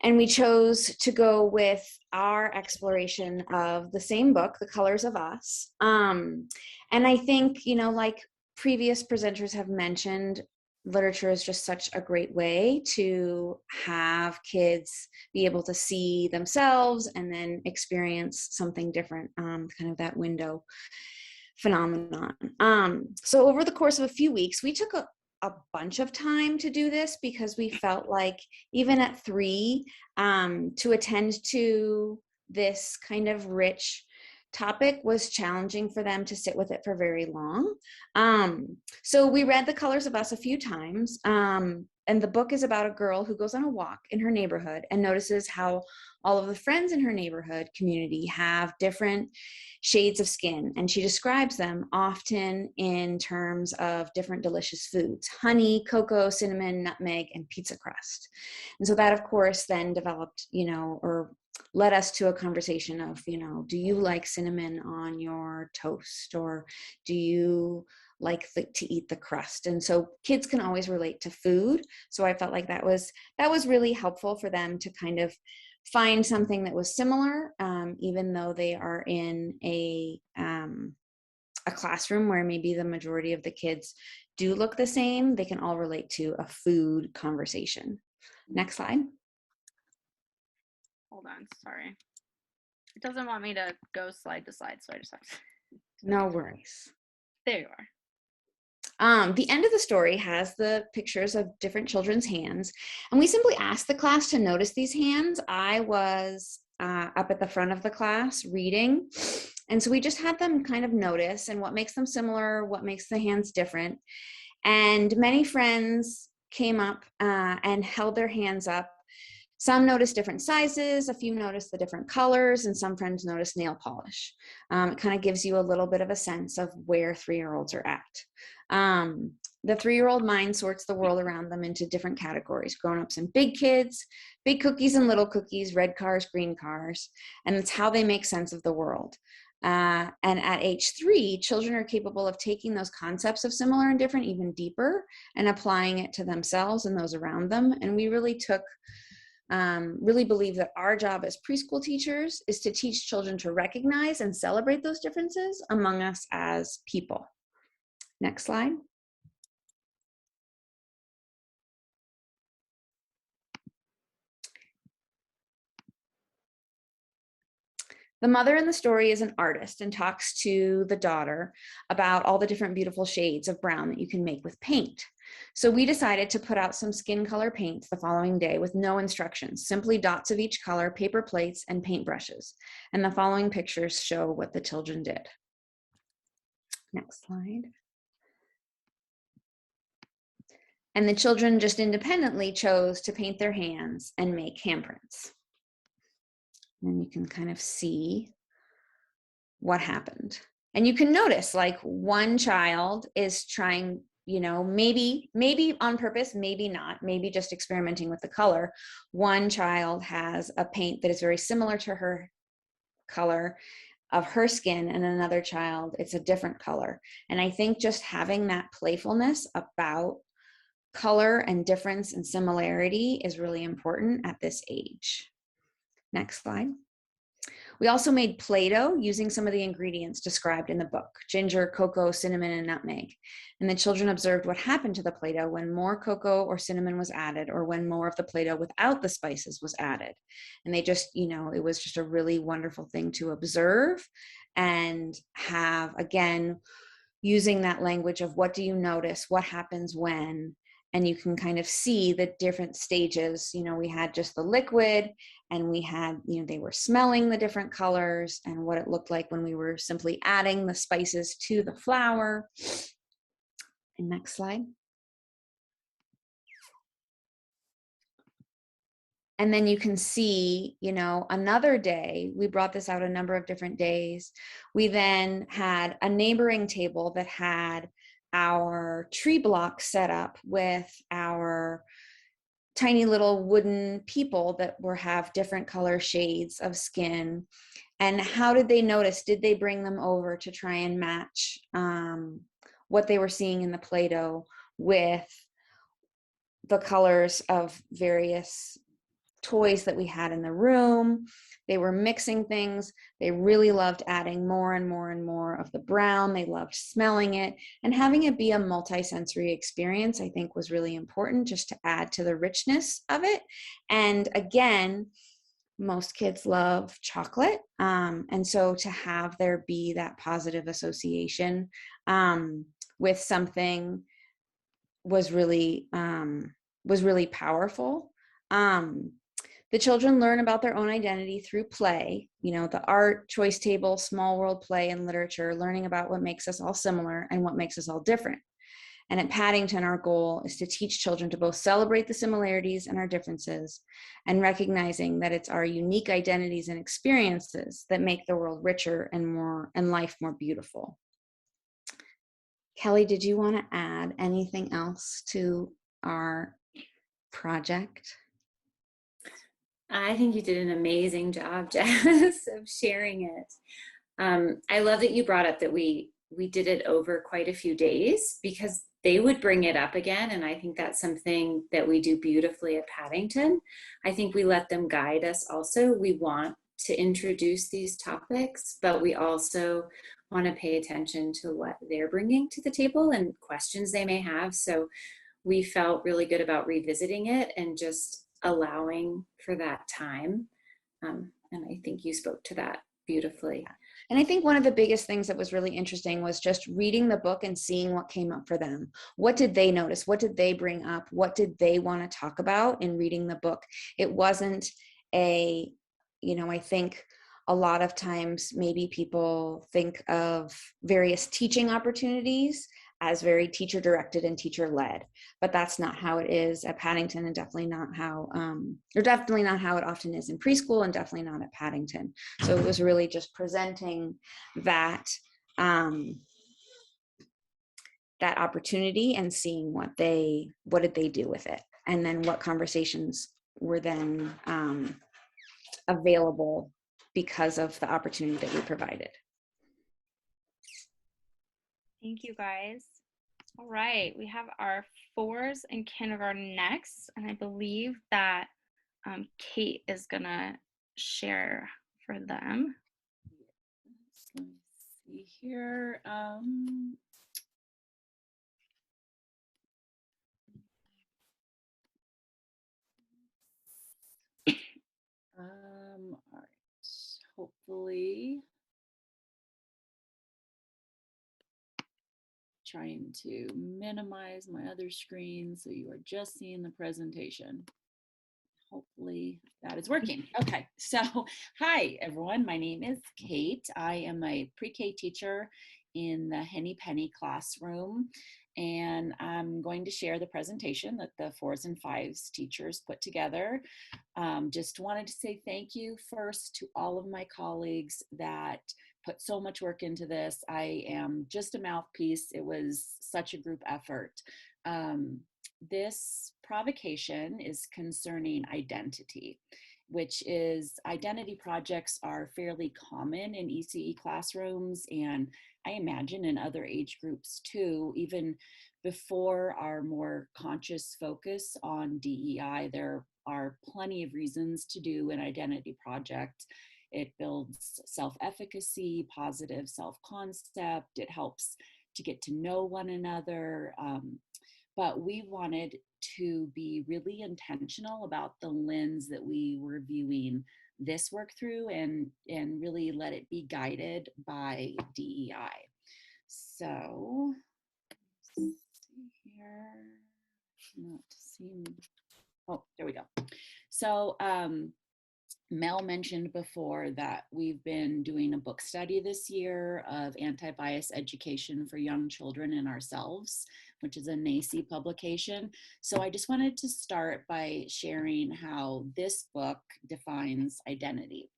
And we chose to go with our exploration of the same book, The Colors of Us. And I think, like previous presenters have mentioned, literature is just such a great way to have kids be able to see themselves and then experience something different, kind of that window phenomenon. So over the course of a few weeks, we took a bunch of time to do this because we felt like even at 3, to attend to this kind of rich topic was challenging for them to sit with it for very long. So we read The Colors of Us a few times. And the book is about a girl who goes on a walk in her neighborhood and notices how all of the friends in her neighborhood community have different shades of skin. And she describes them often in terms of different delicious foods: honey, cocoa, cinnamon, nutmeg, and pizza crust. And so that, of course, then developed, or led us to a conversation of, do you like cinnamon on your toast, or do you like to eat the crust? And so kids can always relate to food. So I felt like that was really helpful for them to kind of find something that was similar, even though they are in a classroom where maybe the majority of the kids do look the same. They can all relate to a food conversation. Next slide. Hold on, sorry. It doesn't want me to go slide to slide, so I just have to. No worries. There you are. The end of the story has the pictures of different children's hands, and we simply asked the class to notice these hands. I was up at the front of the class reading, and so we just had them kind of notice and what makes them similar, what makes the hands different. And many friends came up and held their hands up. Some noticed different sizes, a few noticed the different colors, and some friends noticed nail polish. It kind of gives you a little bit of a sense of where 3-year-olds are at. The 3-year-old mind sorts the world around them into different categories: grown-ups and big kids, big cookies and little cookies, red cars, green cars, and it's how they make sense of the world. And at age 3, children are capable of taking those concepts of similar and different even deeper and applying it to themselves and those around them. And we really believe that our job as preschool teachers is to teach children to recognize and celebrate those differences among us as people. Next slide. The mother in the story is an artist and talks to the daughter about all the different beautiful shades of brown that you can make with paint. So we decided to put out some skin color paints the following day with no instructions, simply dots of each color, paper plates, and paintbrushes. And the following pictures show what the children did. Next slide. And the children just independently chose to paint their hands and make handprints. And you can kind of see what happened. And you can notice, like, one child is trying, maybe on purpose, maybe not, maybe just experimenting with the color. One child has a paint that is very similar to her color of her skin, and another child, it's a different color. And I think just having that playfulness about color and difference and similarity is really important at this age. Next slide. We also made Play-Doh using some of the ingredients described in the book: ginger, cocoa, cinnamon, and nutmeg. And the children observed what happened to the Play-Doh when more cocoa or cinnamon was added, or when more of the Play-Doh without the spices was added. And they just, it was just a really wonderful thing to observe and have, again, using that language of what do you notice, what happens when, and you can kind of see the different stages. We had just the liquid, and we had, they were smelling the different colors and what it looked like when we were simply adding the spices to the flour. And next slide. And then you can see, you know, another day, we brought this out a number of different days. We then had a neighboring table that had our tree block set up with our tiny little wooden people that have different color shades of skin. And how did they notice? Did they bring them over to try and match what they were seeing in the Play-Doh with the colors of various toys that we had in the room? They were mixing things. They really loved adding more and more and more of the brown. They loved smelling it, and having it be a multi-sensory experience, I think, was really important, just to add to the richness of it. And again, most kids love chocolate. And so to have there be that positive association with something was really powerful. The children learn about their own identity through play, you know, the art, choice table, small world play, and literature, learning about what makes us all similar and what makes us all different. And at Paddington, our goal is to teach children to both celebrate the similarities and our differences, and recognizing that it's our unique identities and experiences that make the world richer and life more beautiful. Kelly, did you want to add anything else to our project? I think you did an amazing job, Jess, of sharing it. I love that you brought up that we did it over quite a few days, because they would bring it up again. And I think that's something that we do beautifully at Paddington. I think we let them guide us also. We want to introduce these topics, but we also want to pay attention to what they're bringing to the table and questions they may have. So we felt really good about revisiting it and just allowing for that time. And I think you spoke to that beautifully. And I think one of the biggest things that was really interesting was just reading the book and seeing what came up for them. What did they notice? What did they bring up? What did they want to talk about in reading the book? It wasn't I think a lot of times maybe people think of various teaching opportunities as very teacher directed and teacher led, but that's not how it is at Paddington, and definitely not how it often is in preschool, and definitely not at Paddington. So it was really just presenting that that opportunity and seeing what did they do with it, and then what conversations were then available because of the opportunity that we provided. Thank you, guys. All right, we have our 4s in kindergarten next, and I believe that Kate is gonna share for them. Let me see here. All right, hopefully. Trying to minimize my other screen so you are just seeing the presentation. Hopefully that is working. Okay, so hi everyone, my name is Kate. I am a pre-K teacher in the Henny Penny classroom, and I'm going to share the presentation that the 4s and 5s teachers put together. Just wanted to say thank you first to all of my colleagues that put so much work into this. I am just a mouthpiece. It was such a group effort. This provocation is concerning identity, which is identity projects are fairly common in ECE classrooms, and I imagine in other age groups too. Even before our more conscious focus on DEI, there are plenty of reasons to do an identity project. It builds self-efficacy, positive self-concept. It helps to get to know one another. But we wanted to be really intentional about the lens that we were viewing this work through, and really let it be guided by DEI. So, let's see here. Not seeing. Oh, there we go. So Mel mentioned before that we've been doing a book study this year of anti-bias education for young children and ourselves, which is a NACI publication. So I just wanted to start by sharing how this book defines identity,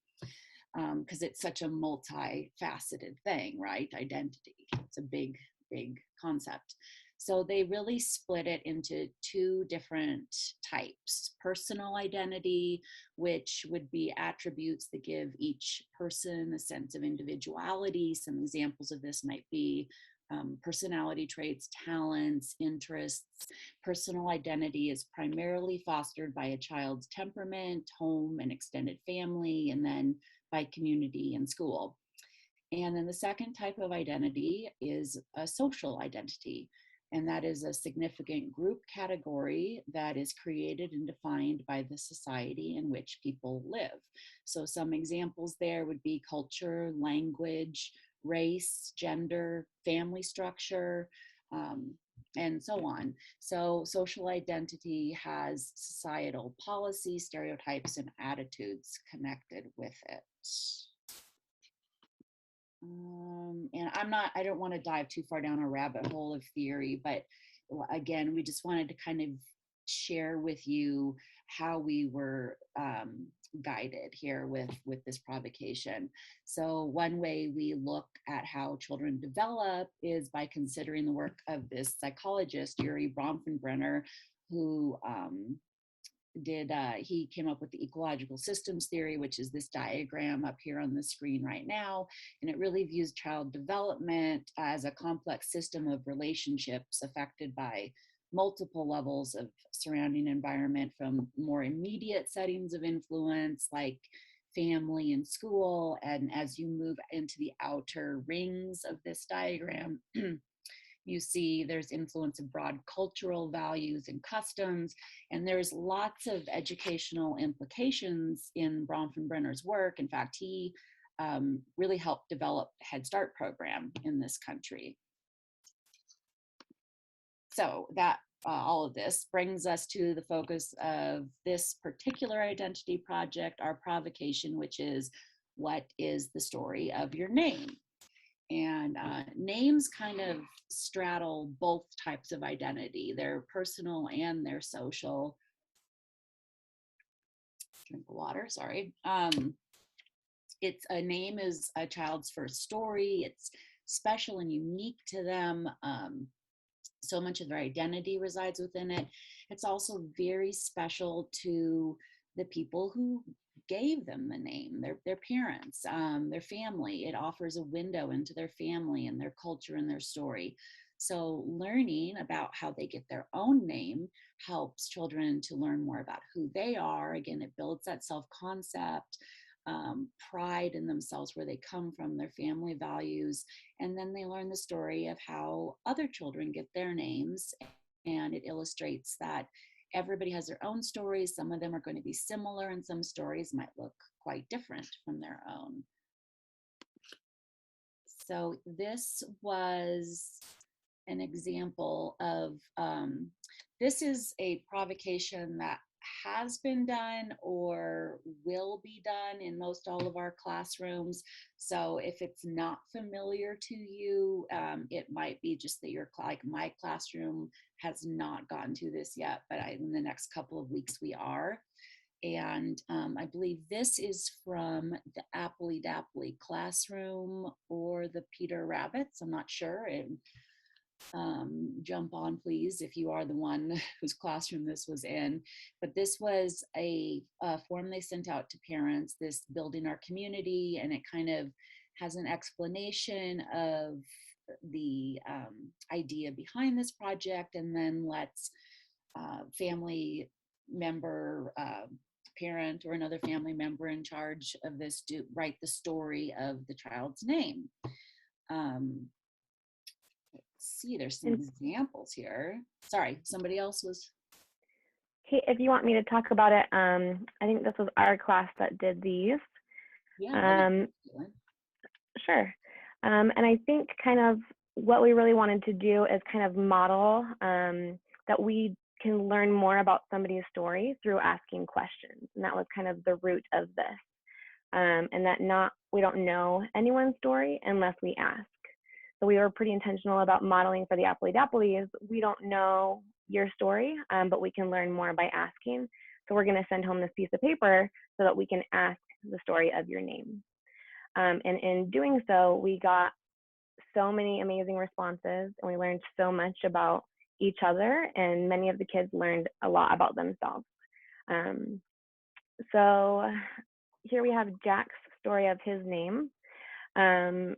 because it's such a multifaceted thing, right? Identity, it's a big, big concept. So they really split it into two different types. Personal identity, which would be attributes that give each person a sense of individuality. Some examples of this might be personality traits, talents, interests. Personal identity is primarily fostered by a child's temperament, home, and extended family, and then by community and school. And then the second type of identity is a social identity. And that is a significant group category that is created and defined by the society in which people live. So some examples there would be culture, language, race, gender, family structure, and so on. So social identity has societal policies, stereotypes, and attitudes connected with it. And I don't want to dive too far down a rabbit hole of theory, but again, we just wanted to kind of share with you how we were guided here with this provocation. So one way we look at how children develop is by considering the work of this psychologist, Yuri Bronfenbrenner, who he came up with the ecological systems theory, which is this diagram up here on the screen right now. And it really views child development as a complex system of relationships affected by multiple levels of surrounding environment, from more immediate settings of influence like family and school. And as you move into the outer rings of this diagram, you see there's influence of broad cultural values and customs, and there's lots of educational implications in Bronfenbrenner's work. In fact, he really helped develop the Head Start program in this country. So that all of this brings us to the focus of this particular identity project, our provocation, which is, what is the story of your name? And names kind of straddle both types of identity. They're personal and they're social. Drink of water, sorry. A name is a child's first story. It's special and unique to them. So much of their identity resides within it. It's also very special to the people who gave them the name, their parents, their family. It offers a window into their family and their culture and their story. So learning about how they get their own name helps children to learn more about who they are. Again, it builds that self-concept, pride in themselves, where they come from, their family values, and then they learn the story of how other children get their names, and it illustrates that everybody has their own stories. Some of them are going to be similar, and some stories might look quite different from their own. So this was an example of, this is a provocation that has been done or will be done in most all of our classrooms. So if it's not familiar to you, it might be just that you're like, my classroom has not gotten to this yet, but in the next couple of weeks we are. And I believe this is from the Appley Dapley classroom or the Peter Rabbits, I'm not sure. Jump on please if you are the one whose classroom this was in. But this was a form they sent out to parents, this building our community, and it kind of has an explanation of the idea behind this project, and then lets family member, parent, or another family member in charge of this write the story of the child's name. See, there's some examples here. Sorry, somebody else was. Hey, if you want me to talk about it, I think this was our class that did these. Yeah. Sure. And I think kind of what we really wanted to do is kind of model that we can learn more about somebody's story through asking questions. And that was kind of the root of this. And that we don't know anyone's story unless we ask. So we were pretty intentional about modeling for the Appley Dappleys. We don't know your story, but we can learn more by asking. So we're going to send home this piece of paper so that we can ask the story of your name. And in doing so, we got so many amazing responses, and we learned so much about each other, and many of the kids learned a lot about themselves. So here we have Jack's story of his name. And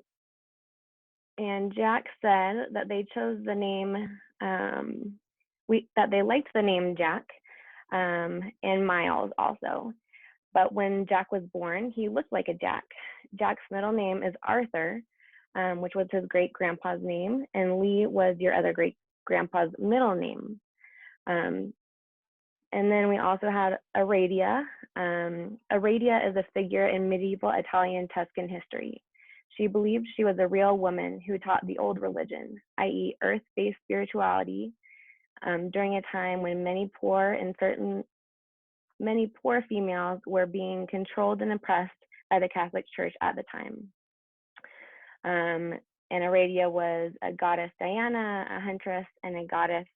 Jack said that they chose the name, that they liked the name Jack, and Miles also. But when Jack was born, he looked like a Jack. Jack's middle name is Arthur, which was his great grandpa's name, and Lee was your other great grandpa's middle name. And then we also had Aradia. Aradia is a figure in medieval Italian Tuscan history. She believed she was a real woman who taught the old religion, i.e. earth-based spirituality, during a time when many poor females were being controlled and oppressed by the Catholic Church at the time. And Aradia was a goddess Diana, a huntress, and a goddess,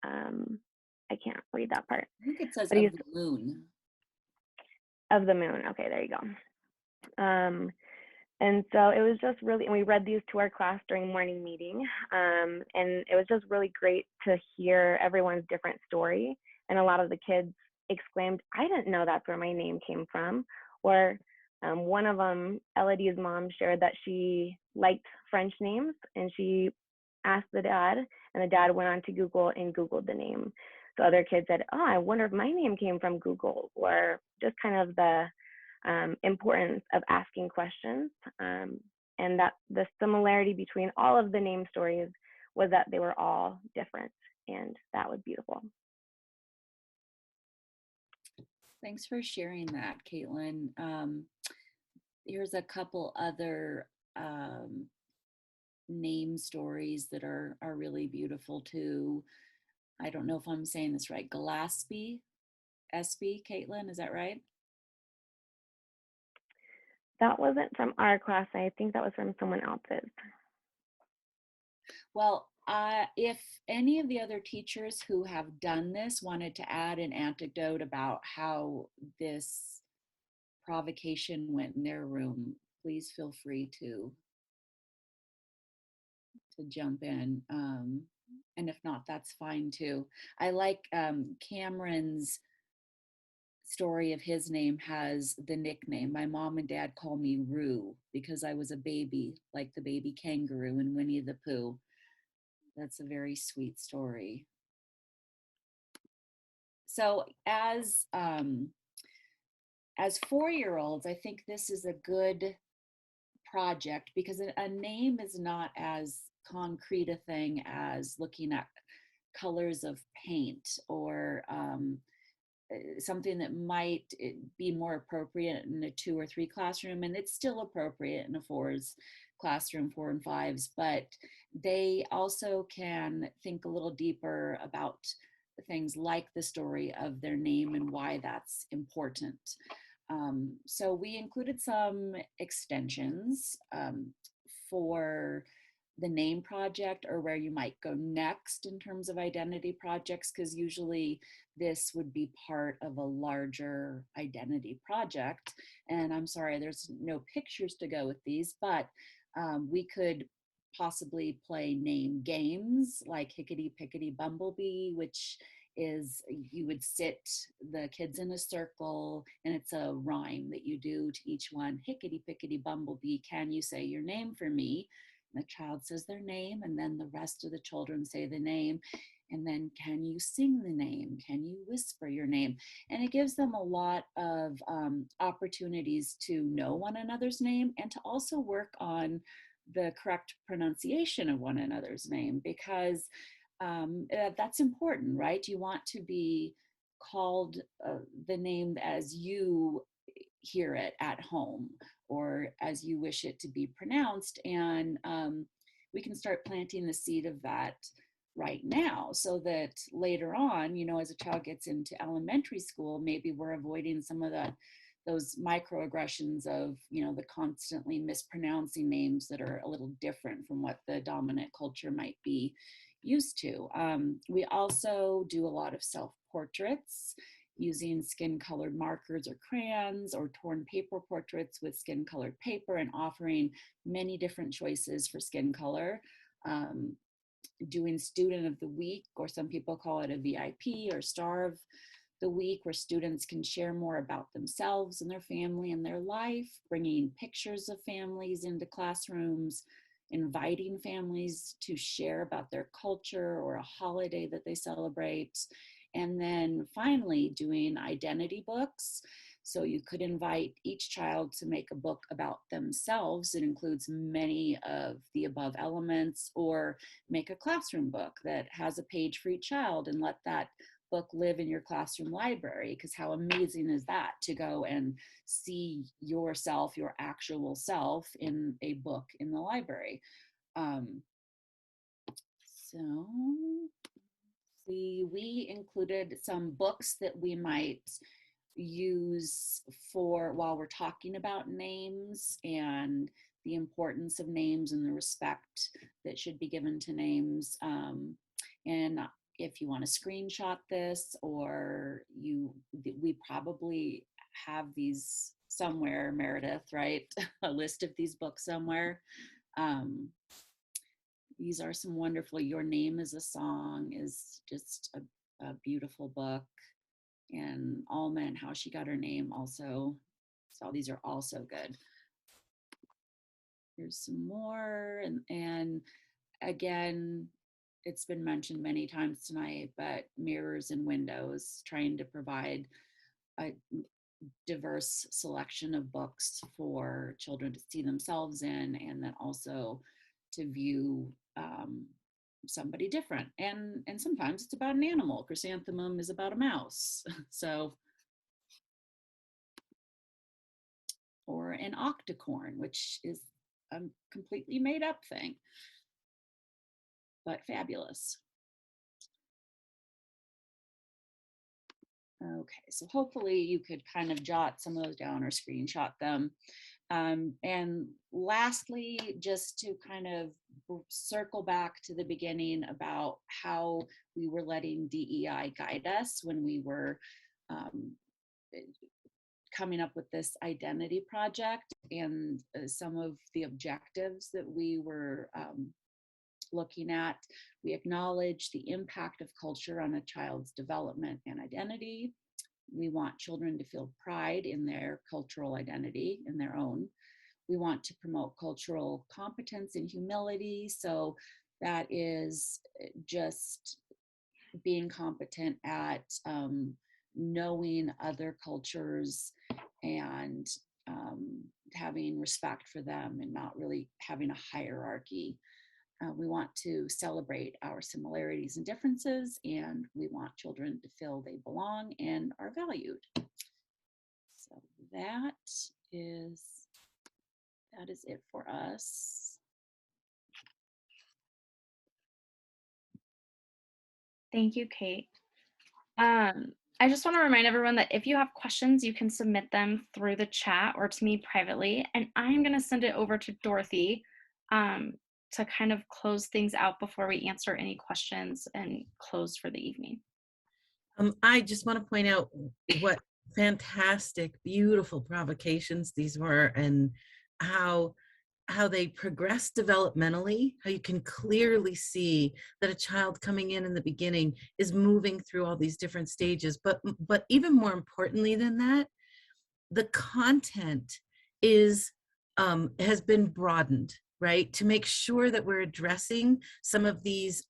I can't read that part. I think it says but of the moon. Of the moon, okay, there you go. And so it was just really, and we read these to our class during morning meeting, and it was just really great to hear everyone's different story. And a lot of the kids exclaimed, I didn't know that's where my name came from. Or one of them, Elodie's mom, shared that she liked French names, and she asked the dad, and the dad went on to Google and Googled the name. So other kids said, oh, I wonder if my name came from Google, or just kind of the importance of asking questions, and that the similarity between all of the name stories was that they were all different, and that was beautiful. Thanks for sharing that, Caitlin. Here's a couple other name stories that are really beautiful too. I don't know if I'm saying this right. Gillespie, SB, Caitlin, is that right? That wasn't from our class. I think that was from someone else's. Well, if any of the other teachers who have done this wanted to add an anecdote about how this provocation went in their room, please feel free to jump in. And if not, that's fine too. I like Cameron's story of his name has the nickname. My mom and dad call me Roo because I was a baby, like the baby kangaroo in Winnie the Pooh. That's a very sweet story. So as 4-year-olds, I think this is a good project because a name is not as concrete a thing as looking at colors of paint or something that might be more appropriate in a 2 or 3 classroom, and it's still appropriate in a 4's classroom, 4 and 5s, but they also can think a little deeper about things like the story of their name and why that's important. So we included some extensions for the name project, or where you might go next in terms of identity projects, because usually this would be part of a larger identity project. And I'm sorry, there's no pictures to go with these, but we could possibly play name games like Hickety Pickety Bumblebee, which is you would sit the kids in a circle, and it's a rhyme that you do to each one. Hickety Pickety Bumblebee, can you say your name for me? And the child says their name, and then the rest of the children say the name. And then, can you sing the name? Can you whisper your name? And it gives them a lot of opportunities to know one another's name and to also work on the correct pronunciation of one another's name, because that's important, right? You want to be called the name as you hear it at home or as you wish it to be pronounced. And we can start planting the seed of that right now, so that later on, you know, as a child gets into elementary school, maybe we're avoiding some of those microaggressions of, you know, the constantly mispronouncing names that are a little different from what the dominant culture might be used to. We also do a lot of self-portraits using skin-colored markers or crayons, or torn paper portraits with skin-colored paper, and offering many different choices for skin color. Doing student of the week, or some people call it a VIP or star of the week, where students can share more about themselves and their family and their life, bringing pictures of families into classrooms, inviting families to share about their culture or a holiday that they celebrate. And then finally doing identity books. So you could invite each child to make a book about themselves. It includes many of the above elements, or make a classroom book that has a page for each child and let that book live in your classroom library. Because how amazing is that, to go and see yourself, your actual self, in a book in the library. So we included some books that we might use for while we're talking about names, and the importance of names and the respect that should be given to names. And if you want to screenshot this, or we probably have these somewhere, Meredith, right? A list of these books somewhere. These are some wonderful, Your Name is a Song is just a beautiful book. And Alma and How She Got Her Name also. So these are also good. Here's some more. And again, it's been mentioned many times tonight, but mirrors and windows, trying to provide a diverse selection of books for children to see themselves in, and then also to view somebody different. And sometimes it's about an animal. Chrysanthemum is about a mouse. So, or an octocorn, which is a completely made up thing, but fabulous. Okay, so hopefully you could kind of jot some of those down or screenshot them. And lastly, just to kind of circle back to the beginning about how we were letting DEI guide us when we were coming up with this identity project, and some of the objectives that we were looking at. We acknowledge the impact of culture on a child's development and identity. We want children to feel pride in their cultural identity, in their own. We want to promote cultural competence and humility. So that is just being competent at knowing other cultures and having respect for them, and not really having a hierarchy. We want to celebrate our similarities and differences, and we want children to feel they belong and are valued. So that is it for us. Thank you, Kate. I just want to remind everyone that if you have questions, you can submit them through the chat or to me privately, and I'm going to send it over to Dorothy to kind of close things out before we answer any questions and close for the evening. I just want to point out what fantastic, beautiful provocations these were, and how they progress developmentally, how you can clearly see that a child coming in the beginning is moving through all these different stages. But even more importantly than that, the content has been broadened, right? To make sure that we're addressing some of these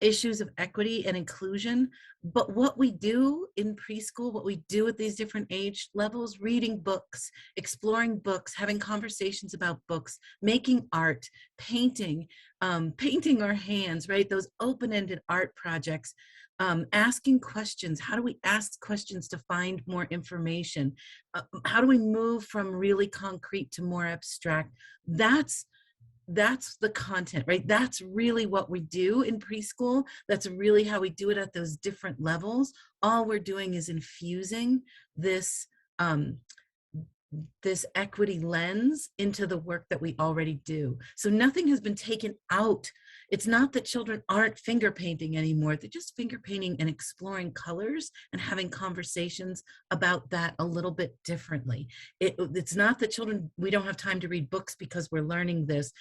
issues of equity and inclusion. But what we do in preschool, what we do at these different age levels, reading books, exploring books, having conversations about books, making art, painting, painting our hands, right? Those open-ended art projects, asking questions. How do we ask questions to find more information? How do we move from really concrete to more abstract? That's that's the content, right? That's really what we do in preschool. That's really how we do it at those different levels. All we're doing is infusing this this equity lens into the work that we already do. So nothing has been taken out. It's not that children aren't finger painting anymore. They're just finger painting and exploring colors and having conversations about that a little bit differently. It's not that children, we don't have time to read books because we're learning this.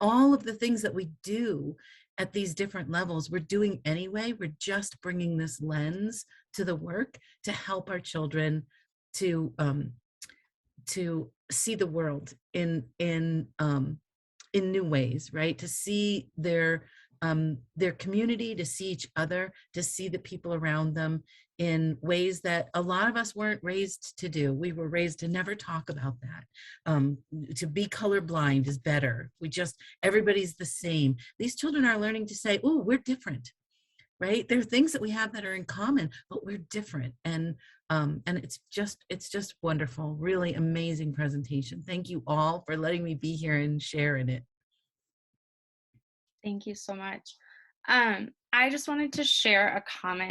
All of the things that we do at these different levels, we're doing anyway. We're just bringing this lens to the work to help our children to see the world in new ways, right? To see their community, to see each other, to see the people around them in ways that a lot of us weren't raised to do. We were raised to never talk about that. To be colorblind is better. Everybody's the same. These children are learning to say, oh, we're different, right? There are things that we have that are in common, but we're different. And it's just wonderful. Really amazing presentation. Thank you all for letting me be here and share in it. Thank you so much. I just wanted to share a comment